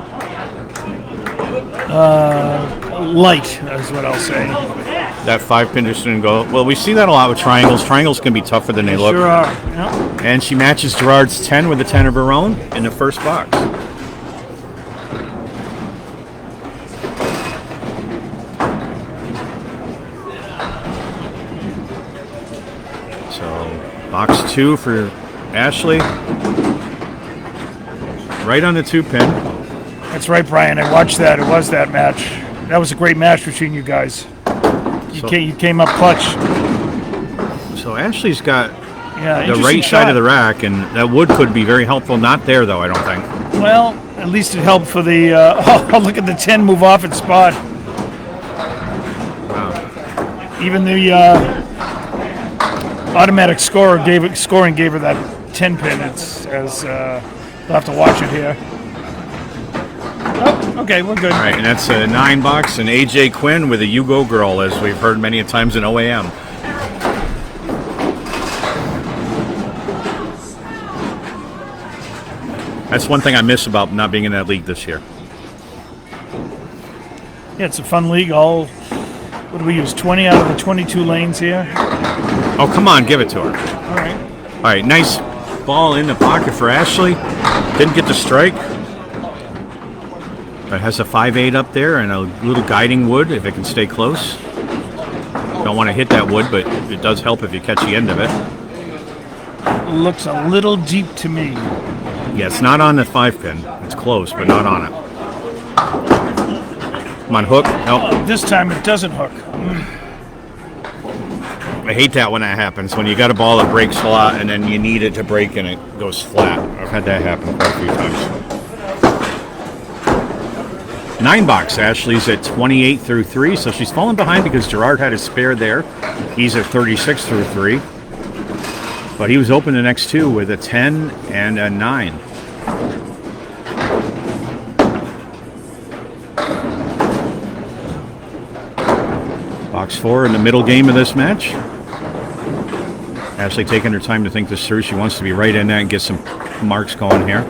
light, is what I'll say. That 5-pin just didn't go. Well, we see that a lot with triangles. Triangles can be tougher than they look. Sure are. Yep. And she matches Gerard's 10 with a 10 of her own in the first box. So, box 2 for Ashlee. Right on the 2-pin. That's right, Brian. I watched that. It was that match. That was a great match between you guys. You came up clutch. So Ashlee's got the right side of the rack, and that wood could be very helpful. Not there, though, I don't think. Well, At least it helped for the. Oh, look at the 10 move off its spot. Wow. Even the automatic scoring gave her that 10 pin. It's as we'll have to watch it here. Oh, okay, we're good. All right, and that's a $9, and AJ Quinn with a "You Go Girl," as we've heard many a times in OAM. That's one thing I miss about not being in that league this year. Yeah, it's a fun league. What do we use? 20 out of the 22 lanes here. Oh, come on, give it to her. All right. All right, nice ball in the pocket for Ashlee. Didn't get the strike. But has a 5-8 up there and a little guiding wood if it can stay close. Don't want to hit that wood, but it does help if you catch the end of it. Looks a little deep to me. Yeah, it's not on the 5-pin. It's close, but not on it. Come on, hook. Nope. Oh, this time it doesn't hook. I hate that when that happens. When you got a ball that breaks a lot and then you need it to break and it goes flat. I've had that happen quite a few times. $9. Ashlee's at 28 through 3, so she's fallen behind because Gerard had a spare there. He's at 36 through 3. But he was open the next two with a 10 and a 9. Box 4 in the middle game of this match. Ashlee taking her time to think this through. She wants to be right in there and get some marks going here.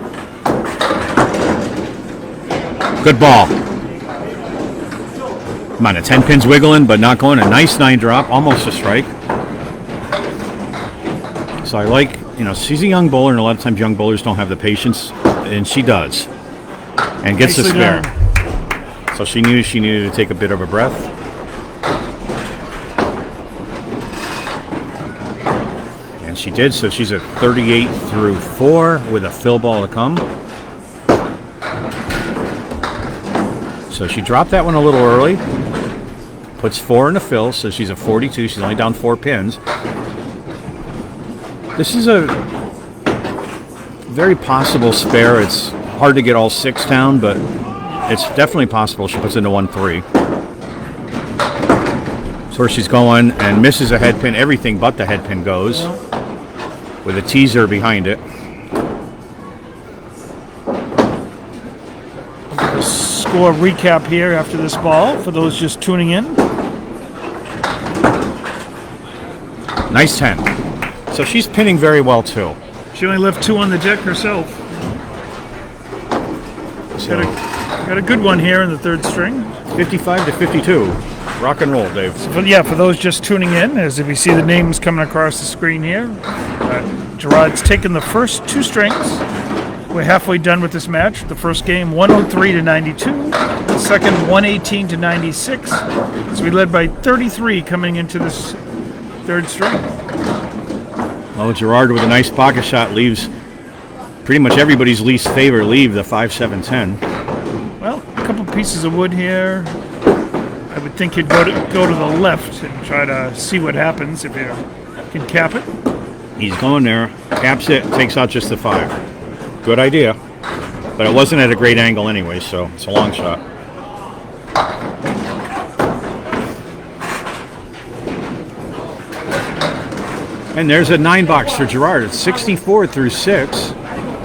Good ball. Come on, a 10 pin's wiggling, but not going. A nice 9 drop, almost a strike. So I like, she's a young bowler, and a lot of times young bowlers don't have the patience, and she does. And gets the spare. So she knew she needed to take a bit of a breath. And she did, so she's at 38 through 4 with a fill ball to come. So she dropped that one a little early. Puts 4 in the fill, so she's at 42. She's only down 4 pins. This is a very possible spare. It's hard to get all 6 down, but it's definitely possible. She puts into 1-3. So where she's going and misses a head pin. Everything but the head pin goes with a teaser behind it. Score recap here after this ball for those just tuning in. Nice 10. So she's pinning very well too. She only left 2 on the deck herself. So Got a good one here in the 3rd string. 55 to 52. Rock and roll, Dave. So for those just tuning in, as if you see the names coming across the screen here, Gerard's taken the first 2 strings. We're halfway done with this match. The first game 103 to 92. The second 118 to 96. So we led by 33 coming into this 3rd string. Well, Gerard with a nice pocket shot leaves pretty much everybody's least favorite leave, the 5-7-10. Well, a couple pieces of wood here. I would think you'd go to the left and try to see what happens if you can cap it. He's going there, caps it, takes out just the 5. Good idea. But it wasn't at a great angle anyway, so it's a long shot. And there's a $9 for Gerard. It's 64 through 6,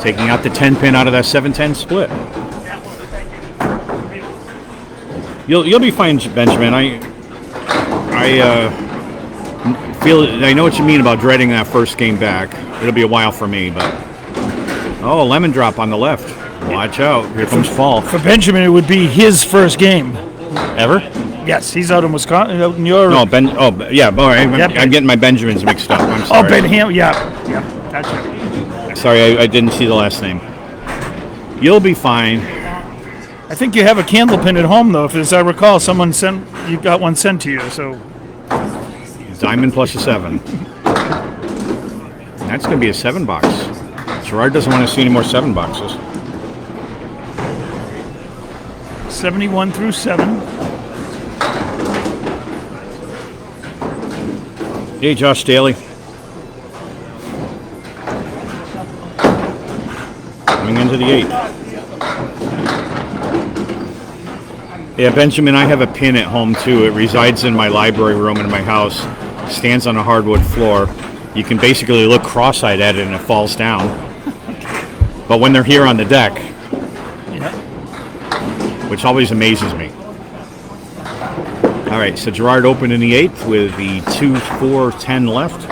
taking out the 10 pin out of that 7-10 split. You'll be fine, Benjamin. I know what you mean about dreading that first game back. It'll be a while for me, but a lemon drop on the left. Watch out! Here comes fall. For Benjamin, it would be his first game ever. Yes, he's out in Wisconsin. Out in your No, Ben. Oh, yeah. All right. I'm getting my Benjamins mixed up. I'm sorry. Oh, Ben Ham. Yeah. That's it. Sorry, I didn't see the last name. You'll be fine. I think you have a Candlepin at home, though. If, as I recall, you got one sent to you. So Diamond plus a 7. That's going to be a 7 box. Gerard doesn't want to see any more 7 boxes. 71 through 7. Hey, Josh Daly. Coming into the 8. Yeah, Benjamin, I have a pin at home too. It resides in my library room in my house. Stands on a hardwood floor. You can basically look cross-eyed at it and it falls down. But when they're here on the deck, which always amazes me. All right, so Gerard opened in the 8th with the 2, 4, 10 left.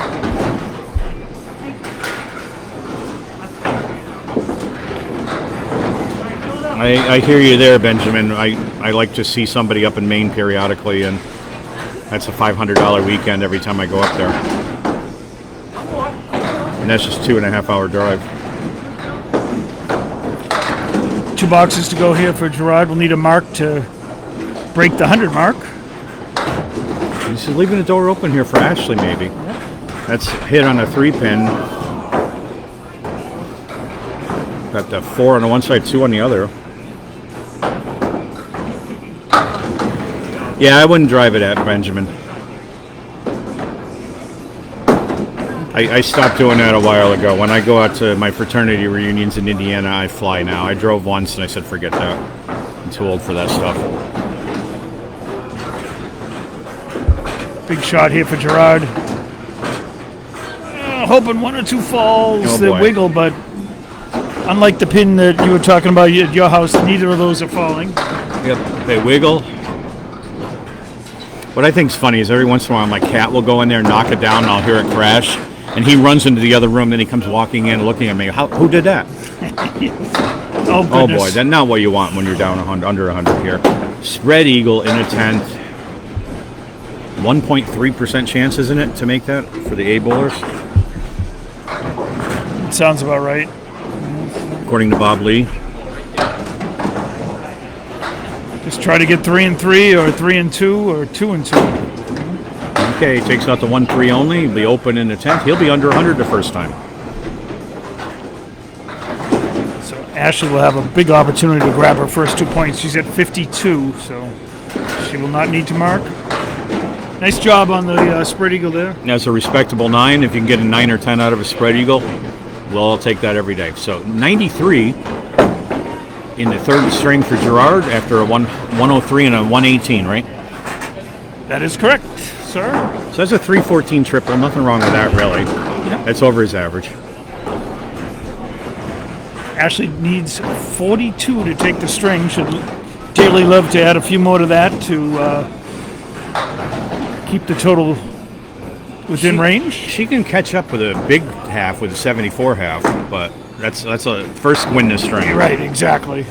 I hear you there, Benjamin. I like to see somebody up in Maine periodically, and that's a $500 weekend every time I go up there. And that's just 2.5 hour drive. 2 boxes to go here for Gerard. We'll need a mark to break the 100 mark. He's leaving the door open here for Ashlee, maybe. That's hit on a 3-pin. Got the 4 on the one side, 2 on the other. Yeah, I wouldn't drive it at Benjamin. I stopped doing that a while ago. When I go out to my fraternity reunions in Indiana, I fly now. I drove once and I said, forget that. I'm too old for that stuff. Big shot here for Gerard. Hoping 1 or 2 falls. Oh, They boy. wiggle, but unlike the pin that you were talking about at your house, neither of those are falling. Yep, they wiggle. What I think is funny is every once in a while my cat will go in there, knock it down, and I'll hear it crash. And he runs into the other room, then he comes walking in, looking at me. Who did that? Oh Oh boy, that's not what you want when you're down under 100 here. Spread eagle in a 10th. 1.3% chance, isn't it, to make that for the A bowlers? Sounds about right. According to Bob Lee. Just try to get 3 and 3, or 3 and 2, or 2 and 2. Okay, takes out the 1-3 only. He'll be open in the 10th. He'll be under 100 the first time. So Ashlee will have a big opportunity to grab her first 2 points. She's at 52, so she will not need to mark. Nice job on the spread eagle there. That's a respectable 9. If you can get a 9 or 10 out of a spread eagle, well, I'll take that every day. So 93 in the 3rd string for Gerard after a 103 and a 118, right? That is correct, sir. So that's a 314 triple. Nothing wrong with that, really. Yeah. That's over his average. Ashlee needs 42 to take the string. Should dearly love to add a few more to that to keep the total within range. She can catch up with a big half with a 74 half, but that's a first win this string. Right, exactly.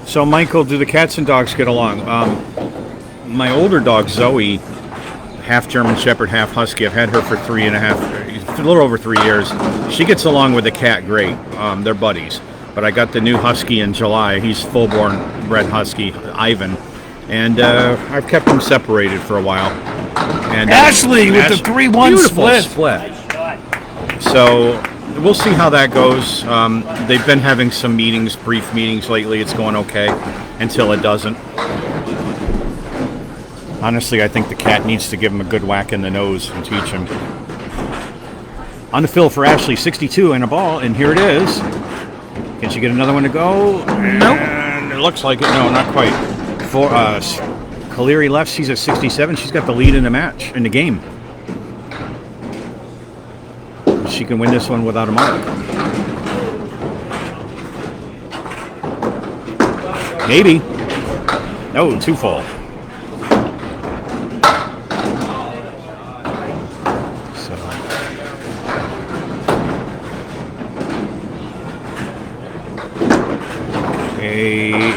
So, Michael, do the cats and dogs get along? My older dog, Zoe, half German Shepherd, half Husky. I've had her for a little over 3 years. She gets along with the cat great. They're buddies. But I got the new Husky in July. He's full-born bred Husky, Ivan. And I've kept them separated for a while. And Ashlee with the 3-1 beautiful split. So we'll see how that goes. They've been having some meetings, brief meetings lately. It's going okay until it doesn't. Honestly, I think the cat needs to give him a good whack in the nose and teach him. On the fill for Ashlee, 62 and a ball, and here it is. Can she get another one to go? Nope. And it looks like it. No, not quite. For Kaleri left, she's at 67. She's got the lead in the match, in the game. She can win this one without a mark. Maybe. No, 2 full.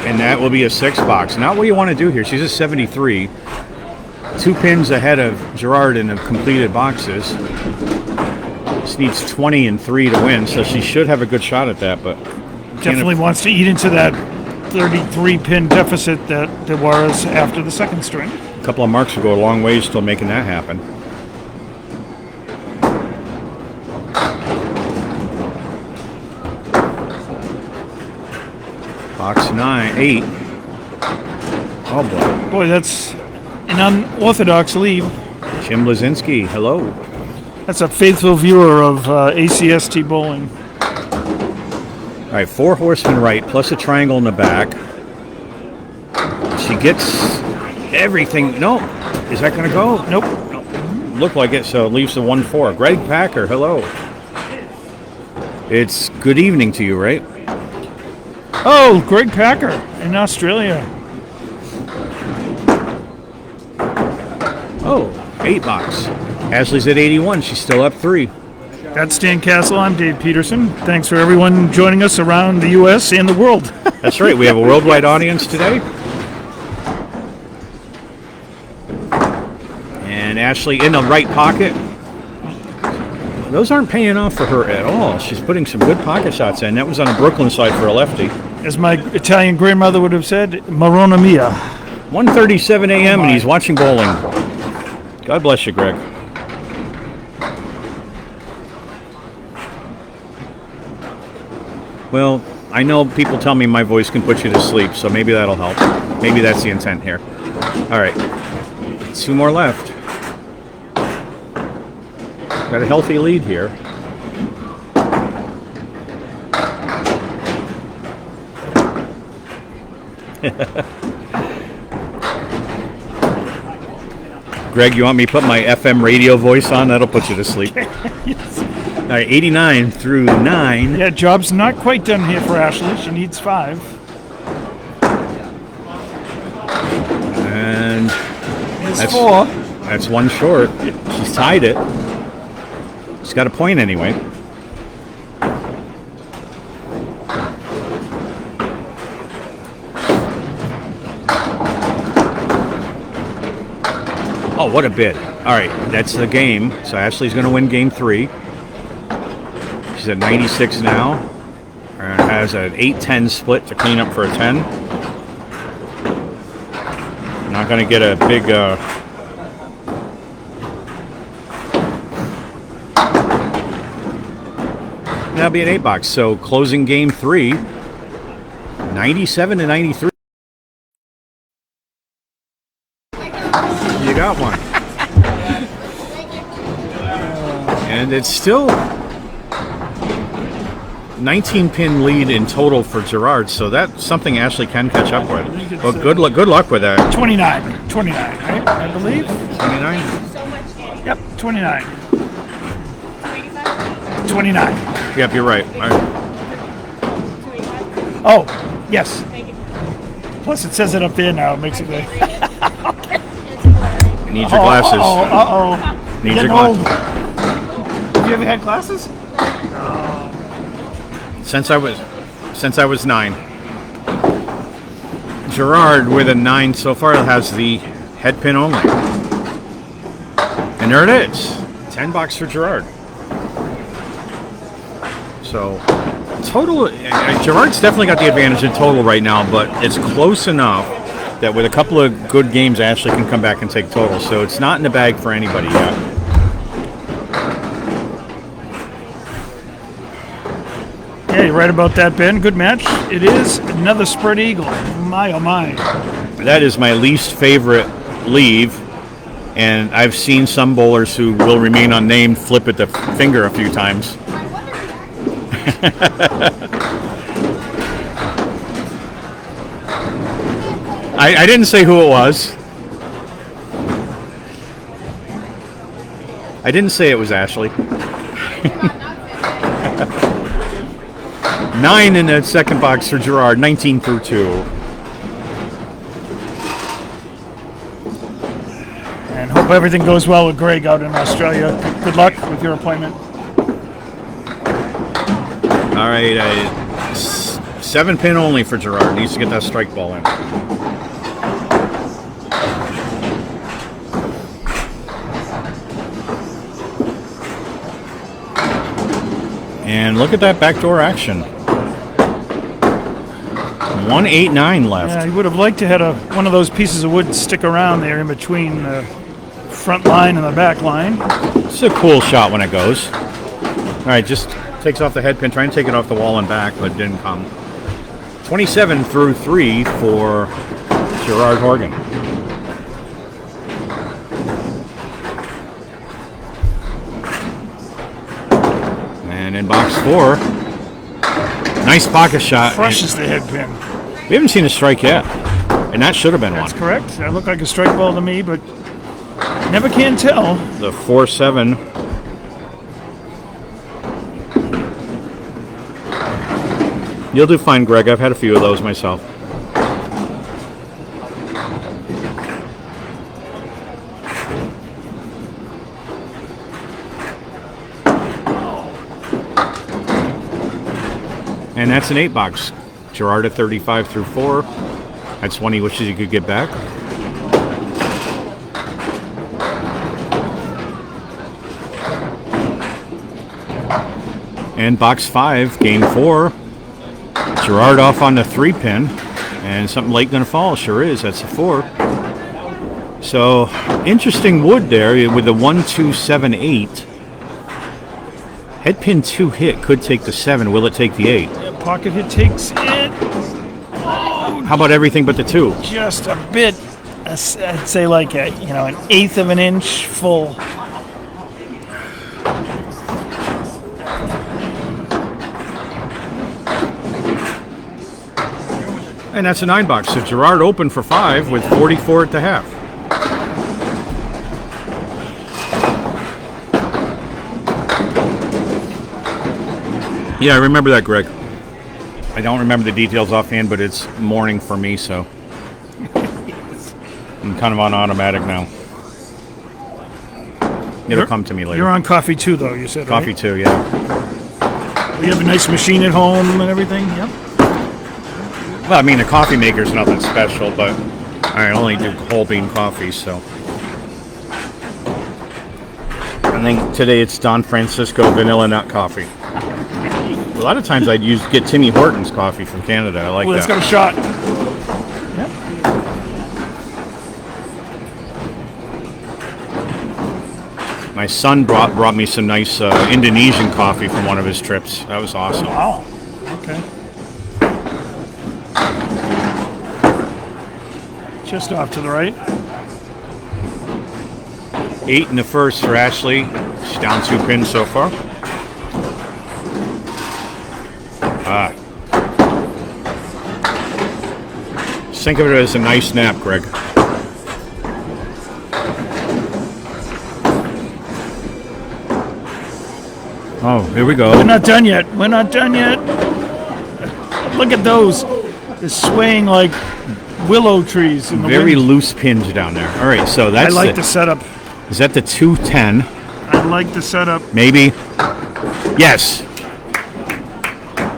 And that will be a 6 box. Not what you want to do here. She's a 73. 2 pins ahead of Gerard in the completed boxes. She needs 20 and 3 to win, so she should have a good shot at that. But Definitely wants to eat into that 33 pin deficit that there was after the second string. a couple of marks will go a long ways till making that happen. Box 8. Oh boy. Boy, that's an unorthodox lead. Jim Lazinski, hello. That's a faithful viewer of ACST bowling. All right, 4 horsemen right, plus a triangle in the back. She gets everything. No. Is that going to go? Nope. Look like it, so it leaves the 1-4. Greg Packer, hello. It's good evening to you, right? Oh, Greg Packer in Australia. Oh, 8 bucks. Ashlee's at 81. She's still up 3. That's Stan Castle. I'm Dave Peterson. Thanks for everyone joining us around the U.S. and the world. That's right. We have a worldwide audience today. And Ashlee in the right pocket. Those aren't paying off for her at all. She's putting some good pocket shots in. That was on the Brooklyn side for a lefty. As my Italian grandmother would have said, Marona Mia. 1:37 a.m. and he's watching bowling. God bless you, Greg. Well, I know people tell me my voice can put you to sleep, so maybe that'll help. Maybe that's the intent here. All right. 2 more left. Got a healthy lead here. Greg, you want me to put my FM radio voice on? That'll put you to sleep. Yes. All right, 89 through 9. Yeah, job's not quite done here for Ashlee. She needs 5. And It's 4. that's 1 short. She's tied it. She's got a point anyway. Oh, what a bid. All right, that's the game. So Ashlee's going to win game 3. She's at 96 now. And has an 8-10 split to clean up for a 10. Not going to get a big... That'll be an 8 box. So closing game 3, 97 to 93. You got one. And it's still 19 pin lead in total for Gerard, so that's something Ashlee can catch up with. Well, good luck with that. 29, right? I believe. 29. Yep, 29. 29. Yep, you're right. All right. Oh, yes. Plus, it says it up there now. It makes it good. Need your glasses. Uh-oh. Need your Getting old. glasses. Have you ever had glasses? Since I was 9. Gerard with a 9 so far has the head pin only. And there it is. 10 bucks for Gerard. So total, Gerard's definitely got the advantage in total right now, but it's close enough that with a couple of good games, Ashlee can come back and take total. So it's not in the bag for anybody yet. Yeah, you're right about that, Ben. Good match. It is another spread eagle. My, oh my. That is my least favorite leave, and I've seen some bowlers who will remain unnamed flip at the finger a few times. I didn't say who it was. I didn't say it was Ashlee. 9 in the second box for Gerard, 19 through 2. And hope everything goes well with Greg out in Australia. Good luck with your appointment. All right, 7 pin only for Gerard. Needs to get that strike ball in. And look at that backdoor action. 189 left. Yeah, he would have liked to have one of those pieces of wood stick around there in between the front line and the back line. It's a cool shot when it goes. All right, just takes off the head pin, trying to take it off the wall and back, but didn't come. 27 through 3 for Gerard Horgan. And in box 4, nice pocket shot. Crushes the head pin. We haven't seen a strike yet. And that should have been That's one. correct. That looked like a strike ball to me, but never can tell. The 4-7. You'll do fine, Greg. I've had a few of those myself. And that's an 8-box. Gerard at 35 through 4. That's one he wishes he could get back. And box 5, game 4. Gerard off on the 3-pin. And something late going to fall. Sure is. That's a 4. So, interesting wood there with the 1, 2, 7, 8. Head pin 2 hit could take the 7. Will it take the 8? Pocket hit takes it. How about everything but the 2? Just a bit. I'd say like an 1/8 of an inch full. And that's a 9-box. So Gerard opened for 5 with 44 at the half. Yeah, I remember that, Greg. I don't remember the details offhand, but it's morning for me, so I'm kind of on automatic now. It'll come to me later. You're on coffee too, though, you said, Coffee right? too, yeah. You have a nice machine at home and everything? Yep. Well, I mean, the coffee maker's nothing special, but I only do whole bean coffee, so. I think today it's Don Francisco Vanilla Nut Coffee. A lot of times I'd get Timmy Hortons coffee from Canada. I like Well, it's that. got a shot. Yep. My son brought me some nice Indonesian coffee from one of his trips. That was awesome. Wow. Okay. Just off to the right. 8 in the first for Ashlee. She's down 2 pins so far. Just think of it as a nice nap, Greg. Oh, here we go. We're not done yet. We're not done yet. Look at those. They're swaying like willow trees in the Very wind. loose pins down there. All right, so I that's like the setup. Is that the 210? I like the setup. Maybe. Yes.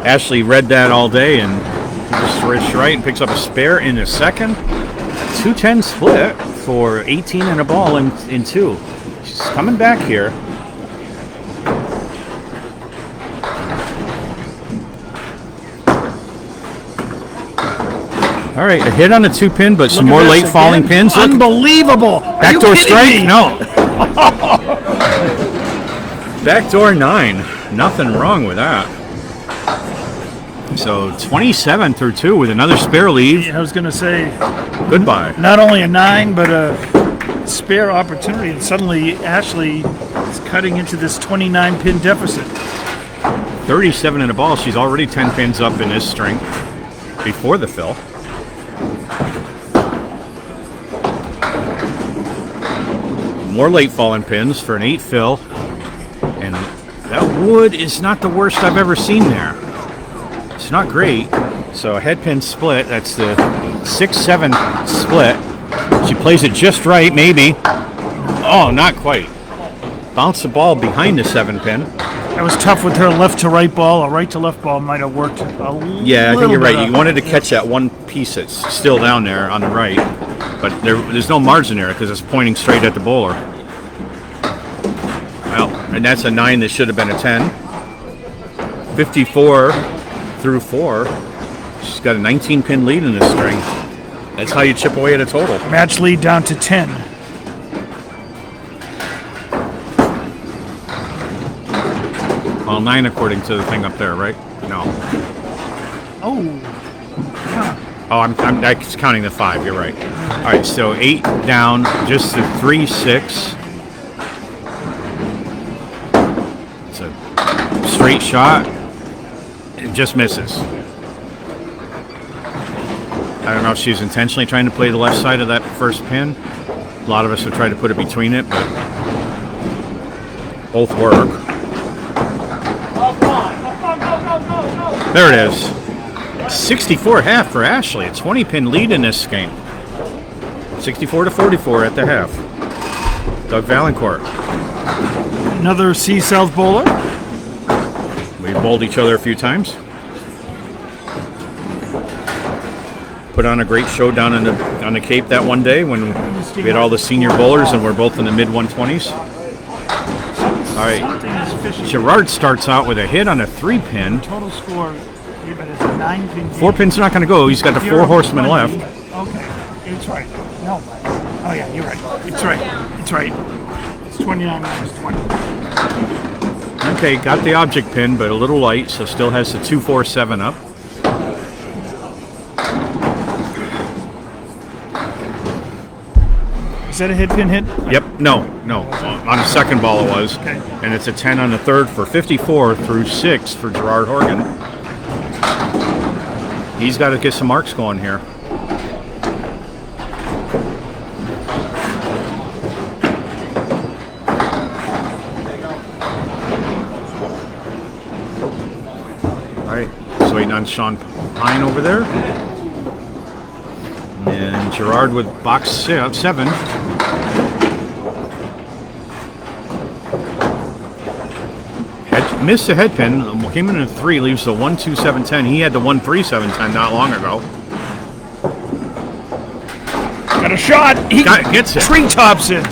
Ashlee read that all day and just reached right and picks up a spare in a second. 210 split for 18 and a ball in 2. She's coming back here. All right, a hit on the 2-pin, but some more late falling pins. Look. Unbelievable. Backdoor strike? Me? No. Backdoor 9. Nothing wrong with that. So 27 through 2 with another spare leave. I was going to say, Goodbye. not only a 9, but a spare opportunity. And suddenly Ashlee is cutting into this 29-pin deficit. 37 in a ball. She's already 10 pins up in this string before the fill. More late falling pins for an 8 fill. And that wood is not the worst I've ever seen there. It's not great. So a head pin split. That's the 6-7 split. She plays it just right, maybe. Oh, not quite. Bounce the ball behind the 7-pin. That was tough with her left to right ball. A right to left ball might have worked a Yeah, I think you're right. better. You wanted to catch that one piece that's still down there on the right, but there's no margin there because it's pointing straight at the bowler. Well, and that's a 9 that should have been a 10. 54 through 4. She's got a 19-pin lead in this string. That's how you chip away at a total. Match lead down to 10. Well, 9 according to the thing up there, right? No. Oh. Oh, I'm that's counting the 5. You're right. All right, so 8 down, just the 3-6. It's a straight shot. It just misses. I don't know if she's intentionally trying to play the left side of that first pin. A lot of us have tried to put it between it, but both work. There it is. 64.5 for Ashlee. A 20-pin lead in this game. 64-44 at the half. Doug Valancourt. Another C-South bowler. We bowled each other a few times. Put on a great show down on the Cape that one day when we had all the senior bowlers and we're both in the mid-120s. All right. Gerard starts out with a hit on a 3-pin. Total score, but it's a 9-pin. 4-pin's not going to go. He's got the 4 horsemen left. Okay, it's right. No. Oh yeah, you're right. It's right. It's right. It's 29 minus 20. Okay, got the object pin, but a little light, so still has the 2-4-7 up. Is that a hit pin hit? Yep. No. On the second ball it was. Okay. And it's a 10 on the third for 54 through 6 for Gerard Horgan. He's got to get some marks going here. All right. So waiting on Sean Pine over there. And Gerard with box 7. Missed the head pin, came in at 3, leaves the 1-2-7-10. He had the 1-3-7-10 not long ago. Got a shot. He gets it. Treetops it.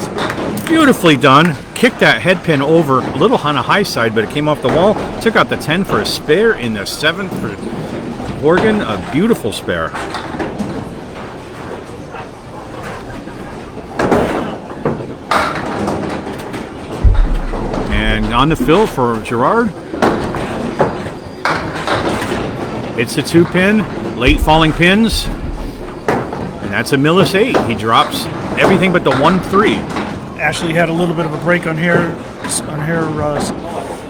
Beautifully done. Kicked that head pin over a little on the high side, but it came off the wall. Took out the 10 for a spare in the 7th for Horgan. A beautiful spare. And on the fill for Gerard. It's a 2-pin, late falling pins. And that's a Millis 8. He drops everything but the 1-3. Ashlee had a little bit of a break on her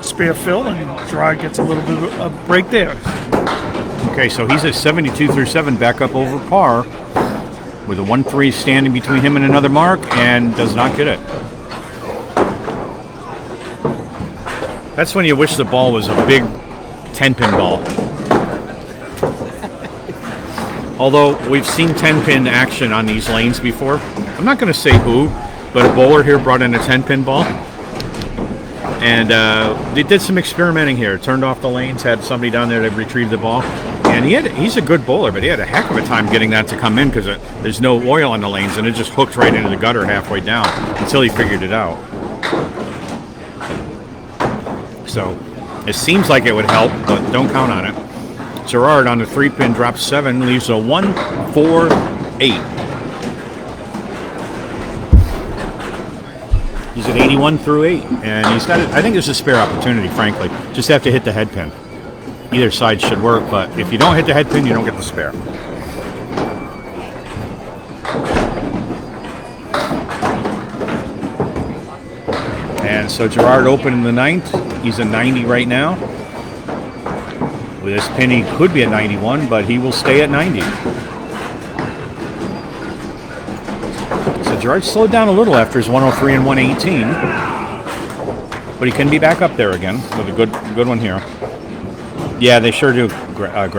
spare fill, and Gerard gets a little bit of a break there. Okay, so he's at 72 through 7, back up over par, with a 1-3 standing between him and another mark, and does not get it. That's when you wish the ball was a big 10-pin ball. Although we've seen 10-pin action on these lanes before. I'm not going to say who, but a bowler here brought in a 10-pin ball. And they did some experimenting here. Turned off the lanes, had somebody down there to retrieve the ball. And he's a good bowler, but he had a heck of a time getting that to come in because there's no oil on the lanes, and it just hooked right into the gutter halfway down until he figured it out. So it seems like it would help, but don't count on it. Gerard on the 3-pin drops 7, leaves a 1-4-8. He's at 81 through 8, and he's got it. I think there's a spare opportunity, frankly. Just have to hit the head pin. Either side should work, but if you don't hit the head pin, you don't get the spare. And so Gerard opened in the 9th. He's a 90 right now. With this pin, he could be at 91, but he will stay at 90. So Gerard slowed down a little after his 103 and 118. But he can be back up there again with a good one here. Yeah, they sure do, Greg. I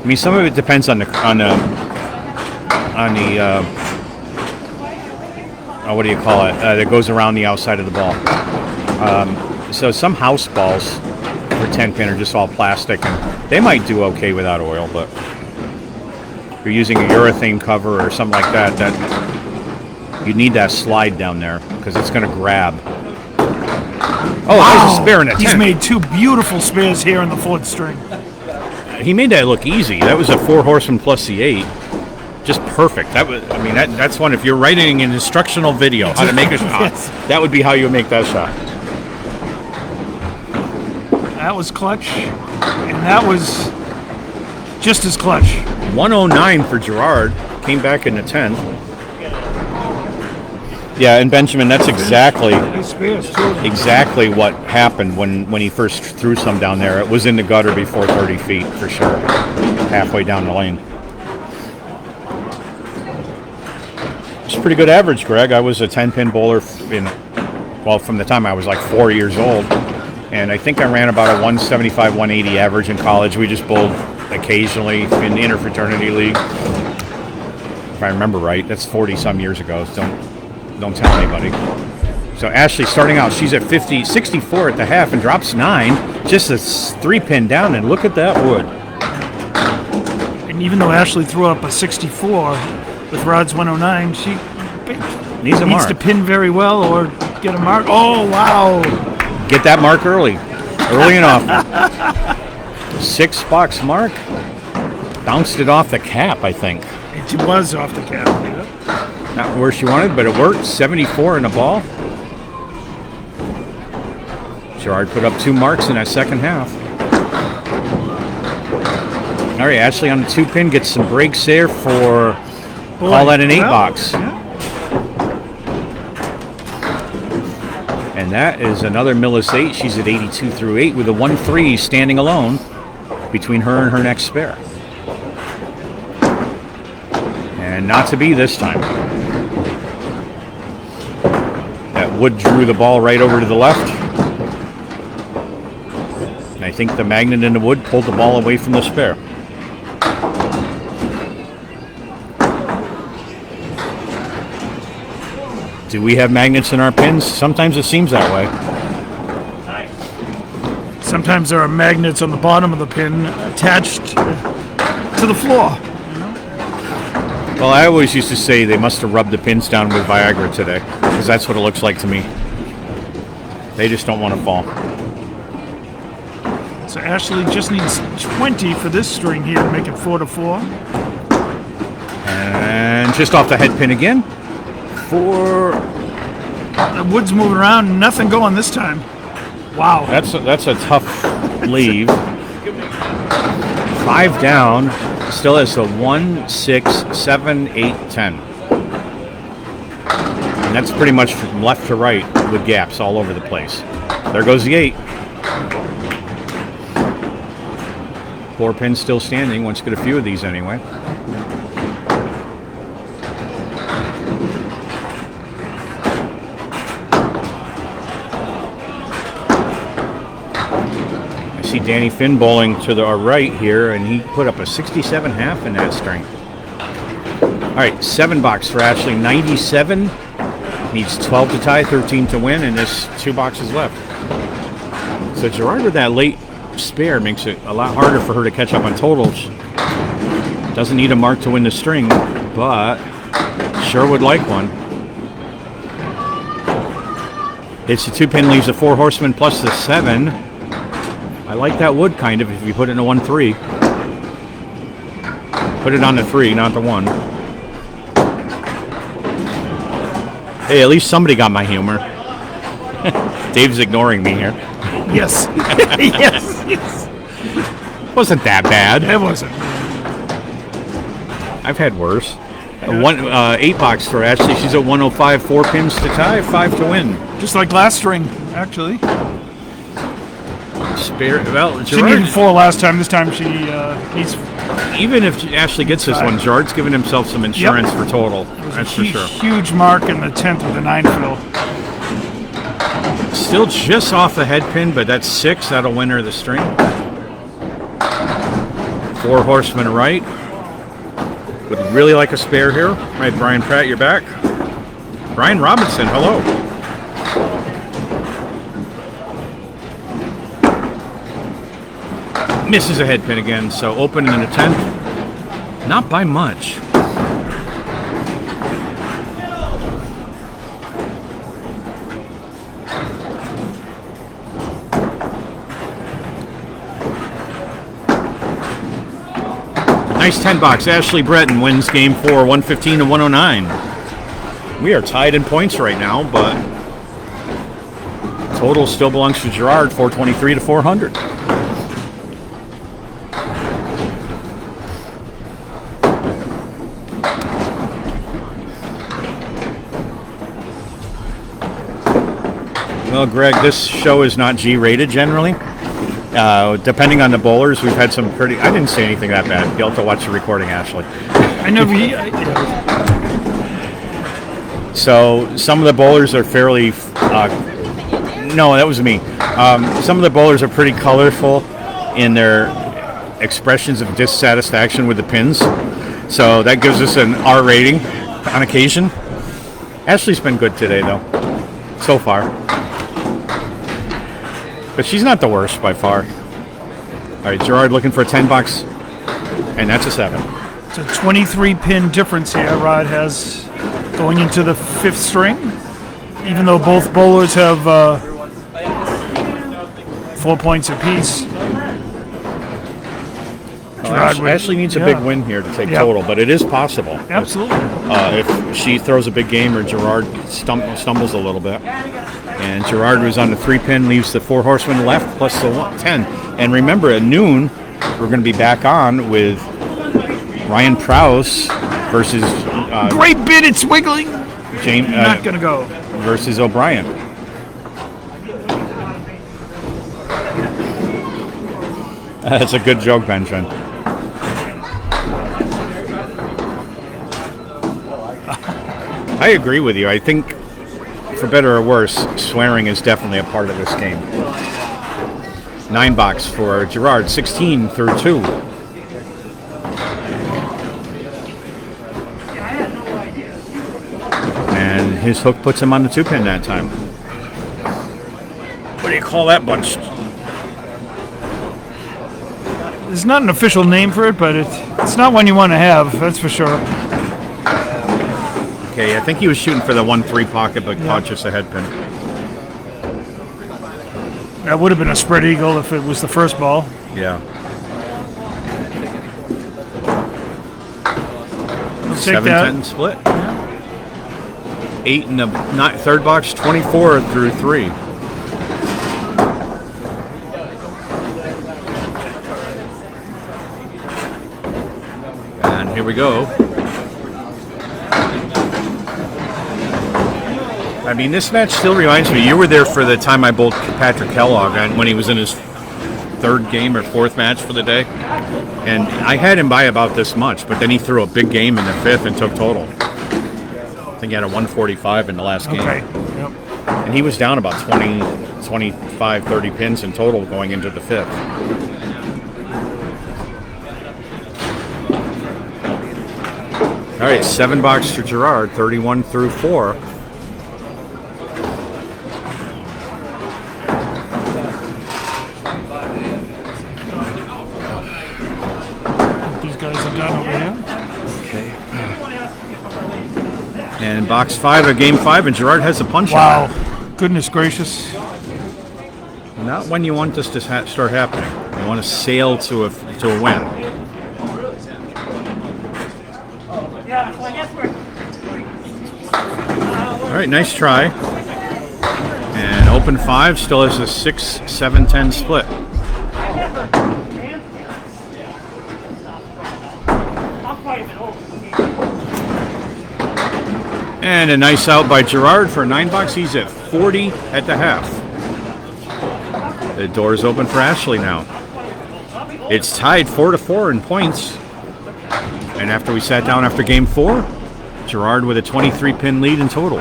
mean, some of it depends on the what do you call it? That goes around the outside of the ball. So some house balls for 10-pin are just all plastic, and they might do okay without oil, but if you're using a urethane cover or something like that, you need that slide down there because it's going to grab. Oh, wow. There's a spare in a 10. He's made 2 beautiful spares here in the 4th string. He made that look easy. That was a 4 horseman plus the 8. Just perfect. That's one. If you're writing an instructional video how to make a shot, yes. That would be how you would make that shot. That was clutch, and that was just as clutch. 109 for Gerard. Came back in the 10th. Yeah, and Benjamin, that's exactly Nice spares, too. exactly what happened when he first threw some down there. It was in the gutter before 30 feet, for sure, halfway down the lane. It's a pretty good average, Greg. I was a 10-pin bowler from the time I was like 4 years old. And I think I ran about a 175, 180 average in college. We just bowled occasionally in the interfraternity league. If I remember right, that's 40-some years ago. So don't tell anybody. So Ashlee starting out, she's at 64 at the half and drops 9. Just a 3-pin down, and look at that wood. And even though Ashlee threw up a 64 with rods 109, she Needs a mark. to pin very well or get a mark. Oh, wow. Get that mark early and often. $6 mark. Bounced it off the cap, I think. It was off the cap. Not where she wanted, but it worked. 74 in the ball. Gerard put up 2 marks in that second half. All right, Ashlee on the 2-pin gets some breaks there for, call that an 8-box. Yeah. And that is another Millis 8. She's at 82 through 8 with a 1-3 standing alone between her and her next spare. And not to be this time. That wood drew the ball right over to the left. And I think the magnet in the wood pulled the ball away from the spare. Do we have magnets in our pins? Sometimes it seems that way. Sometimes there are magnets on the bottom of the pin attached to the floor. Well, I always used to say they must have rubbed the pins down with Viagra today, because that's what it looks like to me. They just don't want to fall. So Ashlee just needs 20 for this string here to make it 4-4. And just off the head pin again. 4. The wood's moving around, nothing going this time. Wow. That's a tough leave. 5 down. Still has a 1, 6, 7, 8, 10. And that's pretty much from left to right with gaps all over the place. There goes the 8. 4 pins still standing. Wants to get a few of these anyway. Danny Finn bowling to our right here, and he put up a 67.5 in that string. All right, $7 for Ashlee, 97. Needs 12 to tie, 13 to win, and there's 2 boxes left. So Gerard with that late spare makes it a lot harder for her to catch up on totals. Doesn't need a mark to win the string, but sure would like one. It's a 2-pin, leaves a 4 horseman plus the 7. I like that wood kind of if you put it in a 1-3. Put it on the 3, not the 1. Hey, at least somebody got my humor. Dave's ignoring me here. Yes. yes. Wasn't that bad. It wasn't. I've had worse. 8 for Ashlee. She's at 105, 4 pins to tie, 5 to win. Just like last string, actually. Spare. Well, She needed 4 last time. This time she needs. Even if Ashlee gets this one, Gerard's giving himself some insurance for total. That's for sure. Huge mark in the 10th with the 9 fill. Still just off the head pin, but that's 6. That'll win her the string. 4 horsemen right. Would really like a spare here. All right, Brian Pratt, you're back. Brian Robinson, hello. Misses a head pin again, so open in the 10th. Not by much. Nice 10 box. Ashlee Breton wins game 4, 115 to 109. We are tied in points right now, but total still belongs to Gerard, 423 to 400. Well, Greg, this show is not G-rated generally. Depending on the bowlers, we've had some pretty... I didn't say anything that bad. You'll have to watch the recording, Ashlee. I know So some of the bowlers are fairly... no, that was me. Some of the bowlers are pretty colorful in their expressions of dissatisfaction with the pins. So that gives us an R rating on occasion. Ashlee's been good today, though, so far. But she's not the worst by far. All right, Gerard looking for a 10 bucks, and that's a 7. it's a 23-pin difference here Rod has going into the 5th string, even though both bowlers have 4 points apiece. Ashlee needs a big win here to take total, but it is possible. Absolutely. If she throws a big game or Gerard stumbles a little bit. And Gerard was on the 3-pin, leaves the 4 horsemen left plus the 10. And remember, at noon, we're going to be back on with Ryan Prowse versus... Great bid, it's wiggling. James, Not going to go. Versus O'Brien. That's a good joke, Benjamin. I agree with you. I think, for better or worse, swearing is definitely a part of this game. 9 bucks for Gerard, 16 through 2. And his hook puts him on the 2-pin that time. What do you call that bunch? There's not an official name for it, but it's not one you want to have, that's for sure. Okay, I think he was shooting for the 1-3 pocket, but caught just a head pin. That would have been a spread eagle if it was the first ball. Yeah. We'll take that. 7-10 split. 8 in the third box, 24 through 3. And here we go. I mean, this match still reminds me. You were there for the time I bowled Patrick Kellogg when he was in his 3rd game or 4th match for the day. And I had him by about this much, but then he threw a big game in the 5th and took total. I think he had a 145 in the last game. Okay. Yep. And he was down about 20, 25, 30 pins in total going into the 5th. All right, 7 bucks for Gerard, 31 through 4. These guys are done over here. Okay. And box 5 of game 5, and Gerard has a punch Wow. Goodness gracious. Not when you want this to start happening. You want to sail to a win. All right, nice try. And open 5 still has a 6-7-10 split. And a nice out by Gerard for 9 bucks. He's at 40 at the half. The door's open for Ashlee now. It's tied 4-4 in points. And after we sat down after game 4, Gerard with a 23-pin lead in total.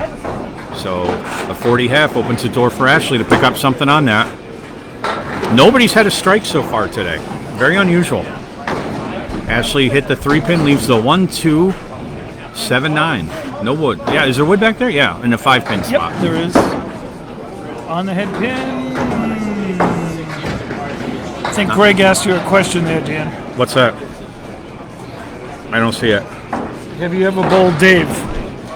So a 40 half opens the door for Ashlee to pick up something on that. Nobody's had a strike so far today. Very unusual. Ashlee hit the 3-pin, leaves the 1-2, 7-9. No wood. Yeah, is there wood back there? Yeah, in the 5-pin spot. Yep, there is. On the head pin. I think Greg asked you a question there, Dan. What's that? I don't see it. Have you ever bowled Dave?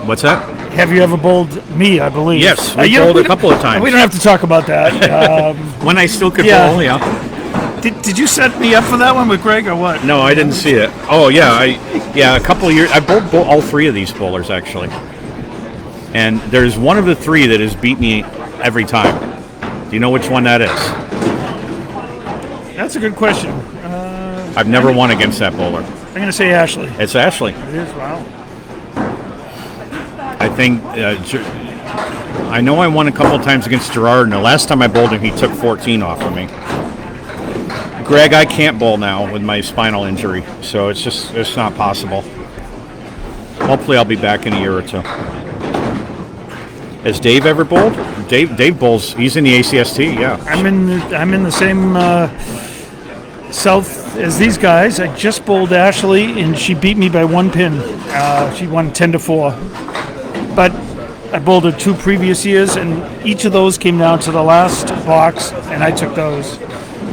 What's that? Have you ever bowled me, I believe? Yes, we bowled a couple of times. We don't have to talk about that. When I still could Yeah. bowl, yeah. Did you set me up for that one with Greg or what? No, I didn't see it. Oh, yeah, a couple of years. I bowled all 3 of these bowlers, actually. And there's one of the 3 that has beat me every time. Do you know which one that is? That's a good question. I've never won against that bowler. I'm going to say Ashlee. It's Ashlee. It is, wow. I think I know I won a couple times against Gerard, and the last time I bowled him, he took 14 off of me. Greg, I can't bowl now with my spinal injury, so it's not possible. Hopefully I'll be back in a year or two. Has Dave ever bowled? Dave bowls. He's in the ACST, yeah. I'm in the same South as these guys. I just bowled Ashlee, and she beat me by 1 pin. She won 10-4. But I bowled her 2 previous years, and each of those came down to the last box, and I took those.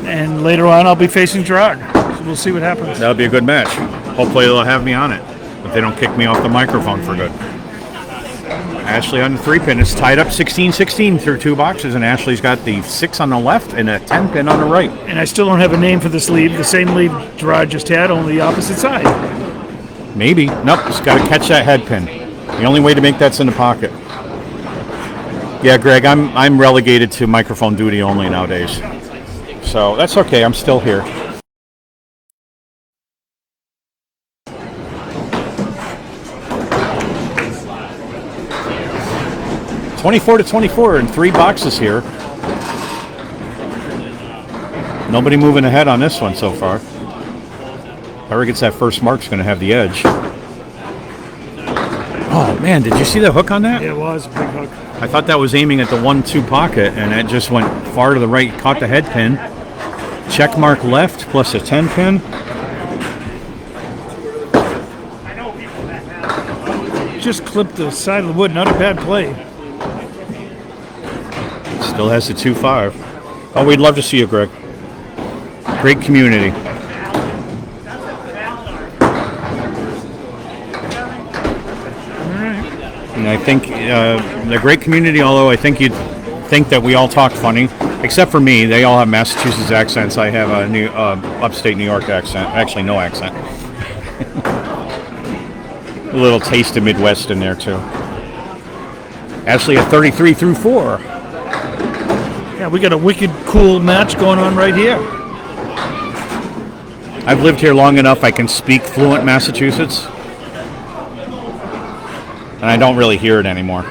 And later on, I'll be facing Gerard. So we'll see what happens. That'll be a good match. Hopefully they'll have me on it, if they don't kick me off the microphone for good. Ashlee on the 3-pin. It's tied up 16-16 through 2 boxes, and Ashlee's got the 6 on the left and a 10-pin on the right. And I still don't have a name for this lead. The same lead Gerard just had, only the opposite side. Maybe. Nope, just got to catch that head pin. The only way to make that's in the pocket. Yeah, Greg, I'm relegated to microphone duty only nowadays. So that's okay, I'm still here. $24-24 in 3 boxes here. Nobody moving ahead on this one so far. Whoever gets that first mark's going to have the edge. Oh man, did you see the hook on that? Yeah, it was a big hook. I thought that was aiming at the 1-2 pocket, and it just went far to the right, caught the head pin. Check mark left plus a 10 pin. Just clipped the side of the wood, not a bad play. Still has the 2-5. Oh, we'd love to see you, Greg. Great community. And I think the great community, although I think you'd think that we all talk funny, except for me. They all have Massachusetts accents. I have a upstate New York accent. Actually, no accent. A little taste of Midwest in there, too. Ashlee at 33 through 4. Yeah, we got a wicked cool match going on right here. I've lived here long enough I can speak fluent Massachusetts. And I don't really hear it anymore.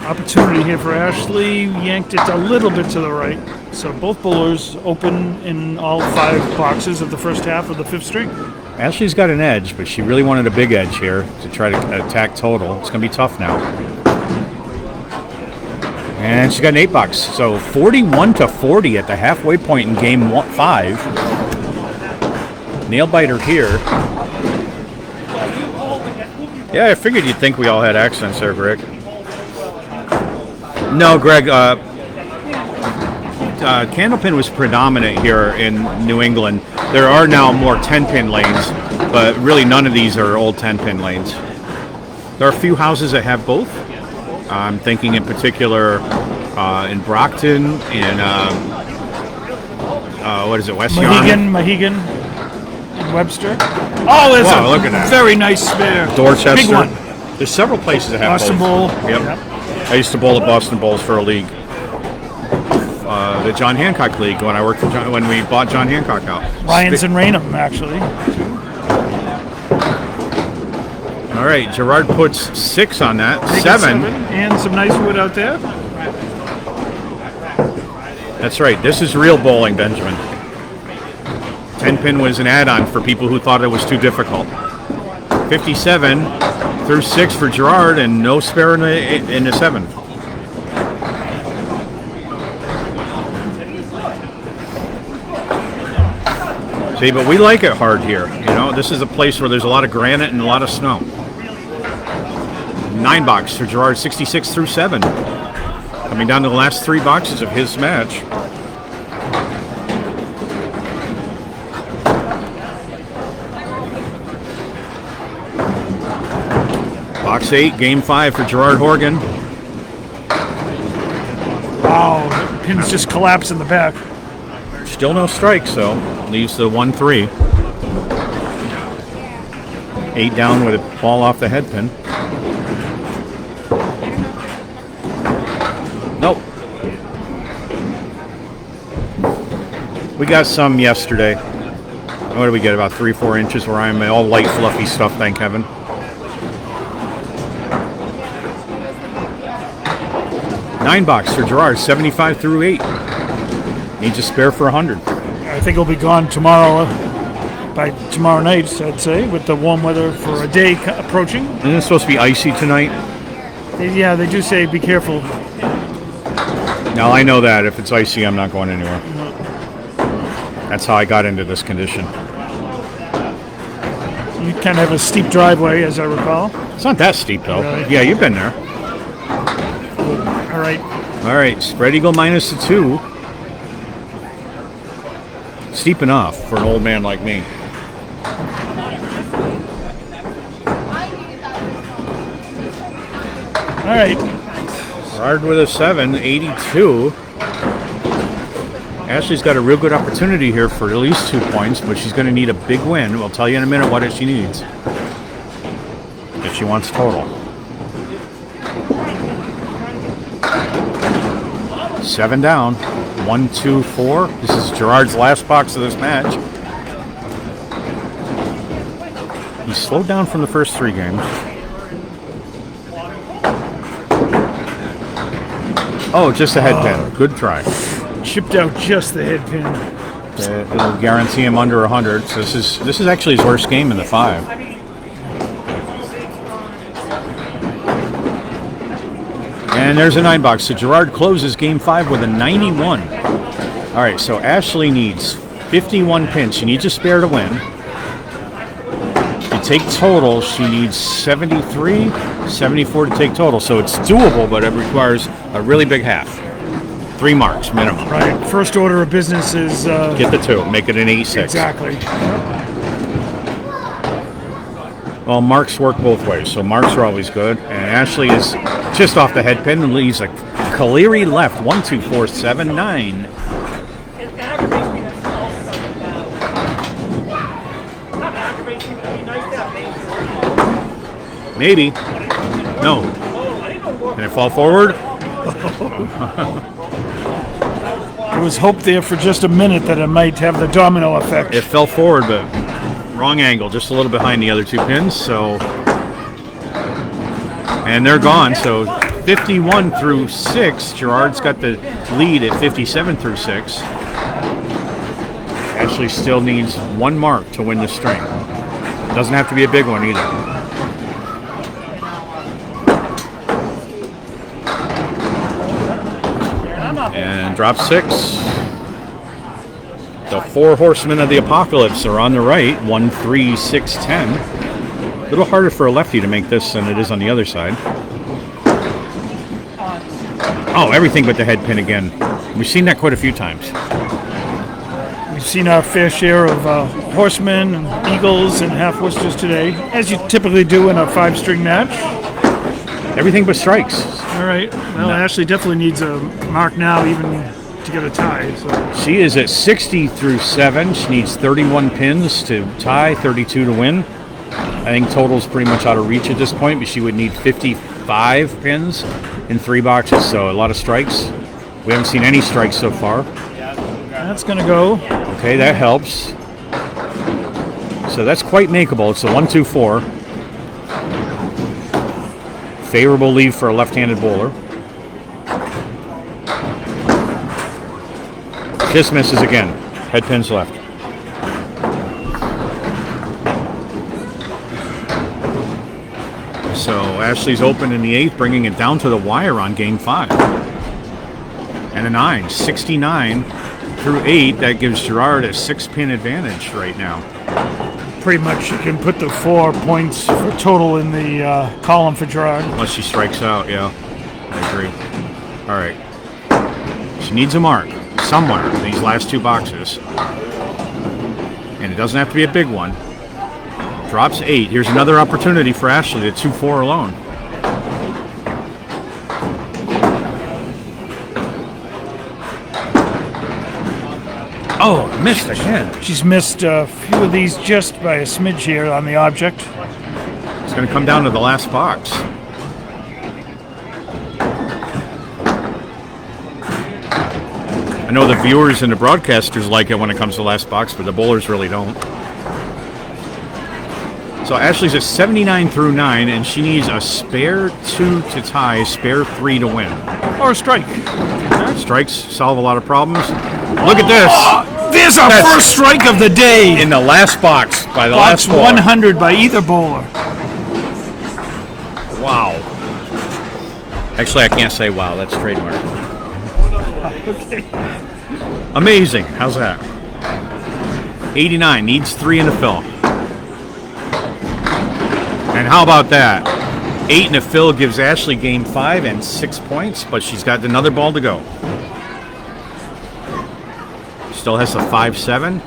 Opportunity here for Ashlee. Yanked it a little bit to the right. So both bowlers open in all 5 boxes of the first half of the 5th string. Ashlee's got an edge, but she really wanted a big edge here to try to attack total. It's going to be tough now. And she's got an 8 box. So 41-40 at the halfway point in game 5. Nail biter here. Yeah, I figured you'd think we all had accents there, Greg. No, Greg, Candlepin was predominant here in New England. There are now more 10-pin lanes, but really none of these are old 10-pin lanes. There are a few houses that have both. I'm thinking in particular in Brockton, in, what is it, West Yarmouth? Mohegan, and Webster. Oh, there's a look at that. very nice spare. Dorchester. Big one. There's several places that have Boston both. Bowl. Yep. I used to bowl at Boston Bowls for a league. The John Hancock League when I worked for when we bought John Hancock out. Lions and Raynham, actually. All right, Gerard puts 6 on that. Make it 7. And some nice wood out there. That's right. This is real bowling, Benjamin. 10-pin was an add-on for people who thought it was too difficult. 57 through 6 for Gerard, and no spare in the 7. See, but we like it hard here. You know, this is a place where there's a lot of granite and a lot of snow. 9 box for Gerard, 66 through 7. Coming down to the last 3 boxes of his match. Box 8, game 5 for Gerard Horgan. Wow, the pins just collapse in the back. Still no strikes, though. Leaves the 1-3. 8 down with a ball off the head pin. Nope. We got some yesterday. What did we get? About 3-4 inches where I'm all light, fluffy stuff, thank heaven. $9 for Gerard, 75 through 8. Needs a spare for 100. I think it'll be gone tomorrow, by tomorrow night, I'd say, with the warm weather for a day approaching. Isn't it supposed to be icy tonight? Yeah, they do say be careful. Now, I know that. If it's icy, I'm not going anywhere. That's how I got into this condition. You kind of have a steep driveway, as I recall. It's not that steep, though. Really? Yeah, you've been there. All right. All right, spread eagle minus the 2. Steep enough for an old man like me. All right. Gerard with a 7, 82. Ashlee's got a real good opportunity here for at least 2 points, but she's going to need a big win. We'll tell you in a minute what she needs if she wants total. 7 down. 1, 2, 4. This is Gerard's last box of this match. He slowed down from the first 3 games. Oh, just a head pin. Good try. Chipped out just the head pin. It'll guarantee him under 100. So this is actually his worst game in the 5. And there's a 9 So Gerard closes game 5 with a 91. All right, so Ashlee needs 51 pins. She needs a spare to win. To take total, she needs 73, 74 to take total. So it's doable, but it requires a really big half. 3 marks minimum. Right. First order of business is... Get the 2. Make it an 8-6. Exactly. Well, marks work both ways, so marks are always good. And Ashlee is just off the head pin and leaves a Caleri left. 1, 2, 4, 7, 9. Maybe. No. Can it fall forward? There was hope there for just a minute that it might have the domino effect. It fell forward, but wrong angle, just a little behind the other 2 pins. So, and they're gone. So 51 through 6. Gerard's got the lead at 57 through 6. Ashlee still needs 1 mark to win the string. Doesn't have to be a big one either. And drop 6. The 4 horsemen of the apocalypse are on the right. 1, 3, 6, 10. A little harder for a lefty to make this than it is on the other side. Oh, everything but the head pin again. We've seen that quite a few times. We've seen our fair share of horsemen, and eagles, and half Worcesters today, as you typically do in a 5-string match. Everything but strikes. All right. Well, Ashlee definitely needs a mark now, even to get a tie. So. She is at 60 through 7. She needs 31 pins to tie, 32 to win. I think total's pretty much out of reach at this point, but she would need 55 pins in 3 boxes, so a lot of strikes. We haven't seen any strikes so far. That's going to go. Okay, that helps. So that's quite makeable. It's a 1, 2, 4. Favorable lead for a left-handed bowler. Just misses again. Head pins left. So Ashlee's open in the 8th, bringing it down to the wire on game 5. And a 9. 69 through 8. That gives Gerard a 6-pin advantage right now. Pretty much you can put the 4 points for total in the column for Gerard. Unless she strikes out, yeah. I agree. All right. She needs a mark somewhere in these last 2 boxes. And it doesn't have to be a big one. Drops 8. Here's another opportunity for Ashlee at 2-4 alone. Oh, missed again. She's missed a few of these just by a smidge here on the object. It's going to come down to the last box. I know the viewers and the broadcasters like it when it comes to last box, but the bowlers really don't. So Ashlee's a 79 through 9, and she needs a spare 2 to tie, spare 3 to win. Or a strike. Strikes solve a lot of problems. Look at this. There's our first strike of the day. In the last box by the Box last bowler. 100 by either bowler. Wow. Actually, I can't say wow. That's trademark. Okay. Amazing. How's that? 89 needs 3 in the fill. And how about that? 8 in the fill gives Ashlee game 5 and 6 points, but she's got another ball to go. Still has a 5-7.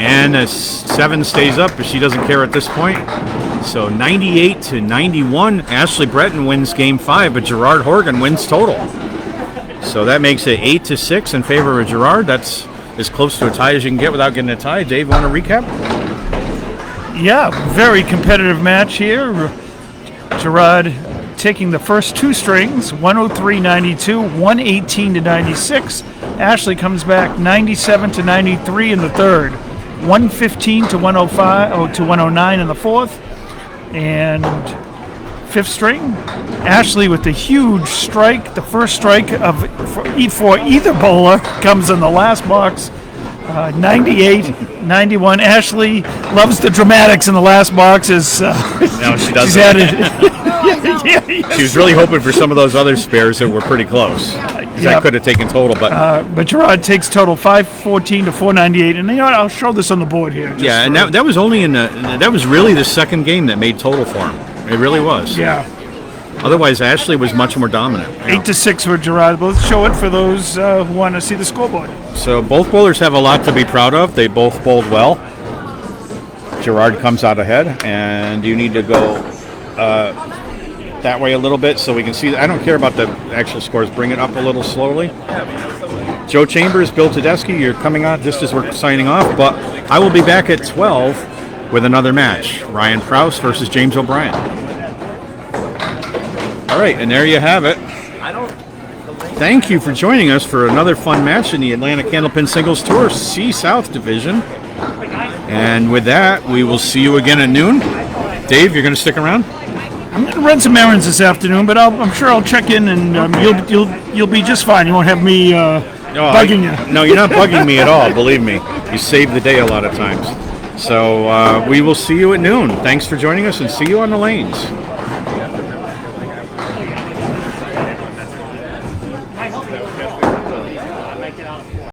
And a 7 stays up, but she doesn't care at this point. So 98 to 91, Ashlee Breton wins game 5, but Gerard Horgan wins total. So that makes it 8 to 6 in favor of Gerard. That's as close to a tie as you can get without getting a tie. Dave, want to recap? Yeah, very competitive match here. Gerard taking the first 2 strings, 103-92, 118-96. Ashlee comes back 97 to 93 in the third, 115 to 105 to 109 in the fourth, and 5th string. Ashlee with the huge strike, the first strike for either bowler comes in the last box. 98, 91. Ashlee loves the dramatics in the last box. No, she doesn't. She's added. She was really hoping for some of those other spares that were pretty close. That could have taken total, but Gerard takes total 514 to 498, and you know what? I'll show this on the board here. Yeah, and that was only that was really the second game that made total for him. It really was. Yeah. Otherwise, Ashlee was much more dominant. 8 to 6 for Gerard. Let's show it for those who want to see the scoreboard. So both bowlers have a lot to be proud of. They both bowled well. Gerard comes out ahead, and you need to go that way a little bit so we can see. I don't care about the actual scores. Bring it up a little slowly. Joe Chambers, Bill Tedeschi, you're coming out just as we're signing off, but I will be back at 12 with another match. Ryan Prowse versus James O'Brien. All right, and there you have it. Thank you for joining us for another fun match in the Atlanta Candlepin Singles Tour C-South Division. And with that, we will see you again at noon. Dave, you're going to stick around? I'm going to run some errands this afternoon, but I'm sure I'll check in, and you'll be just fine. You won't have me bugging you. No, you're not bugging me at all. Believe me, you save the day a lot of times. So we will see you at noon. Thanks for joining us, and see you on the lanes.